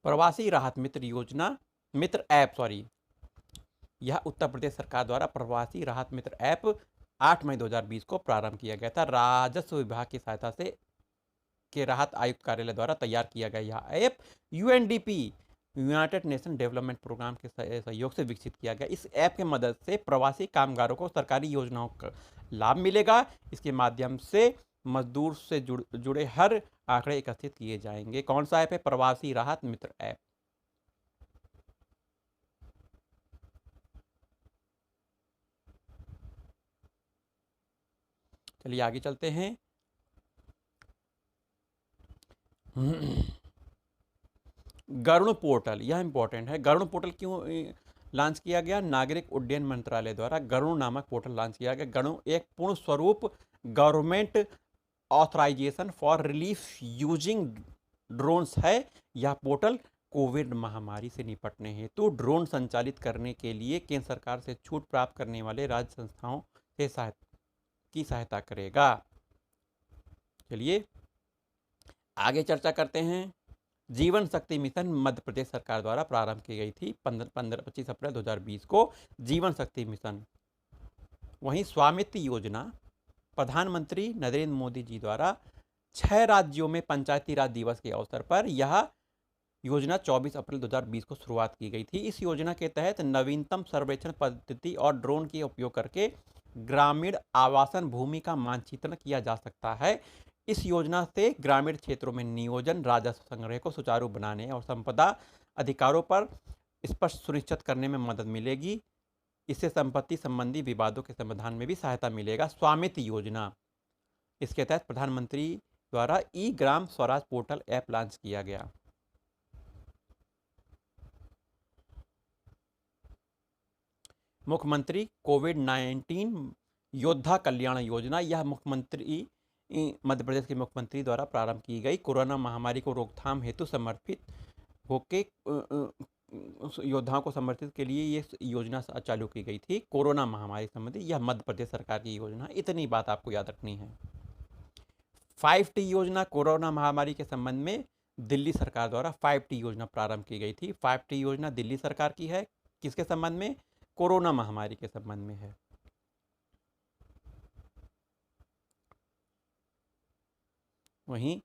प्रवासी राहत मित्र ऐप, यह उत्तर प्रदेश सरकार द्वारा प्रवासी राहत मित्र ऐप 8 मई 2020 को प्रारंभ किया गया था। राजस्व विभाग की सहायता से के राहत आयुक्त कार्यालय द्वारा तैयार किया गया यह app UNDP United Nation development programme के सहयोग से विकसित किया गया। इस ऐप के मदद से प्रवासी कामगारों को सरकारी योजनाओं का लाभ मिलेगा। इसके माध्यम से मजदूर से जुड़े हर आंकड़े एकत्रित किए जाएंगे। कौन सा ऐप है? प्रवासी राहत मित्र ऐप। चलिए आगे चलते हैं। गरुड़ पोर्टल, यह इंपॉर्टेंट है। गरुड़ पोर्टल क्यों लॉन्च किया गया? नागरिक उड्डयन मंत्रालय द्वारा गरुड़ नामक पोर्टल लॉन्च किया गया। गरुड़ एक पूर्ण स्वरूप government authorization for relief using drones है। यह पोर्टल कोविड महामारी से निपटने हेतु ड्रोन संचालित करने के लिए केंद्र सरकार से छूट प्राप्त करने वाले राज्य संस्थाओं से सहायता करेगा। चलिए आगे चर्चा करते हैं। जीवन शक्ति मिशन मध्य प्रदेश सरकार द्वारा प्रारंभ की गई थी 25 अप्रैल 2020 को, जीवन शक्ति मिशन। वहीं स्वामित्व योजना प्रधानमंत्री नरेंद्र मोदी जी द्वारा 6 राज्यों में पंचायती राज दिवस के अवसर पर यह योजना 24 अप्रैल 2020 को शुरुआत की गई थी। इस योजना के तहत नवीनतम सर्वेक्षण पद्धति और ड्रोन के उपयोग करके ग्रामीण आवासन भूमि का मानचित्रण किया जा सकता है। इस योजना से ग्रामीण क्षेत्रों में नियोजन, राजस्व संग्रह को सुचारू बनाने और संपदा अधिकारों पर स्पष्ट सुनिश्चित करने में मदद मिलेगी। इससे संपत्ति संबंधी विवादों के समाधान में भी सहायता मिलेगा। स्वामित्व योजना, इसके तहत प्रधानमंत्री द्वारा ई Gram Swaraj portal app launch किया गया। मुख्यमंत्री कोविड-19 योद्धा कल्याण योजना, यह मुख्यमंत्री मध्य प्रदेश के मुख्यमंत्री द्वारा प्रारंभ की गई कोरोना महामारी को रोकथाम हेतु समर्पित होके योद्धाओं को समर्पित के लिए ये योजना चालू की गई थी। कोरोना महामारी संबंधी यह मध्य प्रदेश सरकार की योजना, इतनी बात आपको याद रखनी है। 5T योजना, कोरोना महामारी के संबंध में दिल्ली सरकार द्वारा 5T योजना प्रारंभ की गई थी। 5T योजना दिल्ली सरकार की है, किसके संबंध में? कोरोना महामारी के संबंध में है। वहीं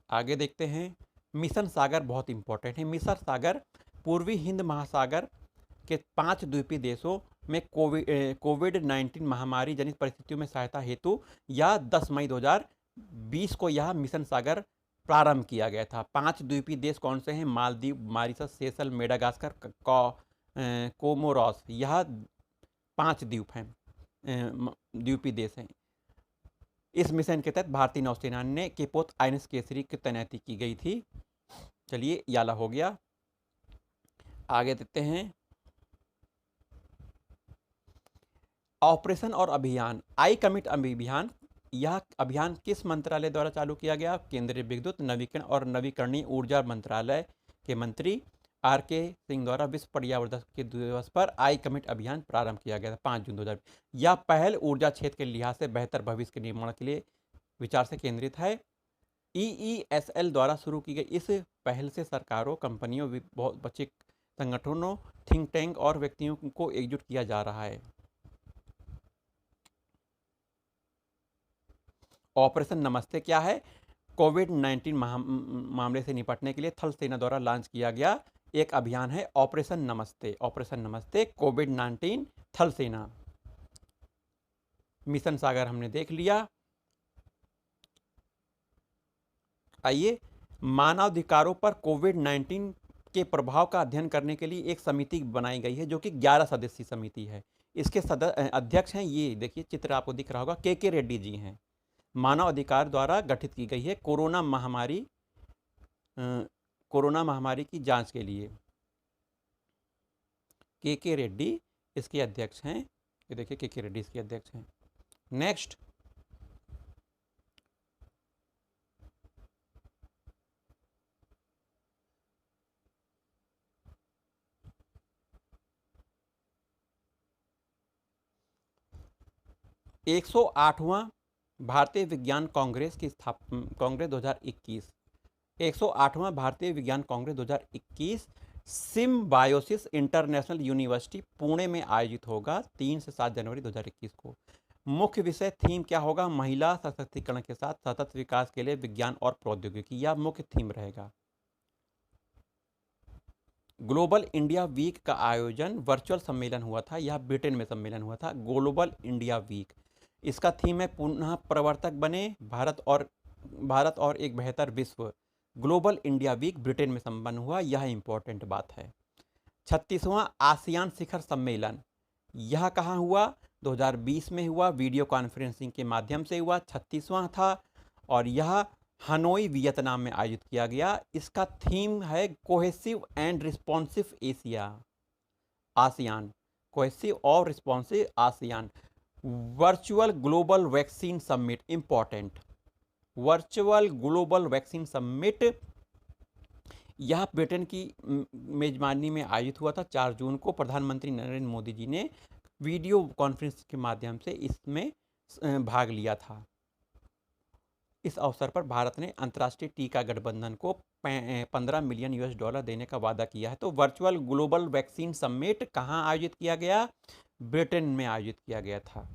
आगे देखते हैं, मिशन सागर बहुत इंपॉर्टेंट है। मिशन सागर पूर्वी हिंद महासागर के 5 द्वीपीय देशों में कोविड-19 महामारी जनित परिस्थितियों में सहायता हेतु या 10 मई 2020 को यह मिशन सागर प्रारंभ किया गया था। 5 द्वीपीय देश कौन से हैं? मालदीव, मॉरिशस, सेशल, मेडागास्कर, कोमोरोस, यह 5 द्वीप हैं, द्वीपीय देश हैं। इस मिशन के तहत भारतीय नौसेना ने केपोत आइनस केसरी की तैनाती की गई थी। चलिए, याला हो गया। आगे देखते हैं, ऑपरेशन और अभियान, आई कमिट अभियान, यह अभियान किस मंत्रालय द्वारा चालू किया गया? केंद्रीय विद्युत, नवीकरण और नवीकरणीय ऊर्जा मंत्रालय के मंत्री RK सिंह द्वारा विश्व पर्यावरण दिवस पर आई कमिट अभियान प्रारंभ किया गया था 5 जून 2020। यह पहल ऊर्जा क्षेत्र के लिहाज से बेहतर भविष्य के निर्माण के लिए विचार से केंद्रित है। EESL द्वारा शुरू की गई इस पहल से सरकारों, कंपनियों, बहुत बच्चे संगठनों, थिंक टैंक और व्यक्तियों को एकजुट किया जा रहा है। ऑपरेशन नमस्ते क्या है? कोविड-19 मामले से निपटने के लिए थल सेना द्वारा लॉन्च किया गया एक अभियान है ऑपरेशन नमस्ते। ऑपरेशन नमस्ते, कोविड-19, थल सेना। मिशन सागर हमने देख लिया। आइए, मानवाधिकारों पर कोविड-19 के प्रभाव का अध्ययन करने के लिए एक समिति बनाई गई है, जो कि 11 सदस्यीय समिति है। इसके अध्यक्ष हैं, ये देखिए चित्र आपको दिख रहा होगा, KK रेड्डी जी हैं। मानव अधिकार द्वारा गठित की गई है कोरोना महामारी की जांच के लिए। KK रेड्डी इसके अध्यक्ष हैं। ये देखिए, KK रेड्डी इसके अध्यक्ष हैं। नेक्स्ट, एक 108वां भारतीय विज्ञान कांग्रेस की स्थापना, कांग्रेस 2021, 108वां भारतीय विज्ञान Congress 2021 symbiosis international university Pune में आयोजित होगा 3 से 7 जनवरी 2021 को। मुख्य विषय थीम क्या होगा? महिला सशक्तिकरण के साथ सतत विकास के लिए विज्ञान और प्रौद्योगिकी, यह मुख्य थीम रहेगा। ग्लोबल इंडिया वीक का आयोजन वर्चुअल सम्मेलन हुआ था, यह ब्रिटेन में सम्मेलन हुआ था। ग्लोबल इंडिया वीक, इसका थीम है पुनः प्रवर्तक बने भारत और एक बेहतर विश्व। ग्लोबल इंडिया वीक ब्रिटेन में संपन्न हुआ, यह इंपॉर्टेंट बात है। 36वां आसियान शिखर सम्मेलन, यह कहाँ हुआ? 2020 में हुआ, वीडियो कॉन्फ्रेंसिंग के माध्यम से हुआ। 36वां था और यह हनोई वियतनाम में आयोजित किया गया। इसका थीम है cohesive and responsive Asia, ASEAN, cohesive और responsive ASEAN. Virtual global vaccine summit, important, virtual global vaccine summit, यह ब्रिटेन की मेजबानी में आयोजित हुआ था 4 जून को। प्रधानमंत्री नरेंद्र मोदी जी ने वीडियो कॉन्फ्रेंस के माध्यम से इसमें भाग लिया था। इस अवसर पर भारत ने अंतर्राष्ट्रीय टीका गठबंधन को $15 मिलियन देने का वादा किया है। तो वर्चुअल ग्लोबल वैक्सीन समिट कहाँ आयोजित किया गया? ब्रिटेन में आयोजित किया गया था।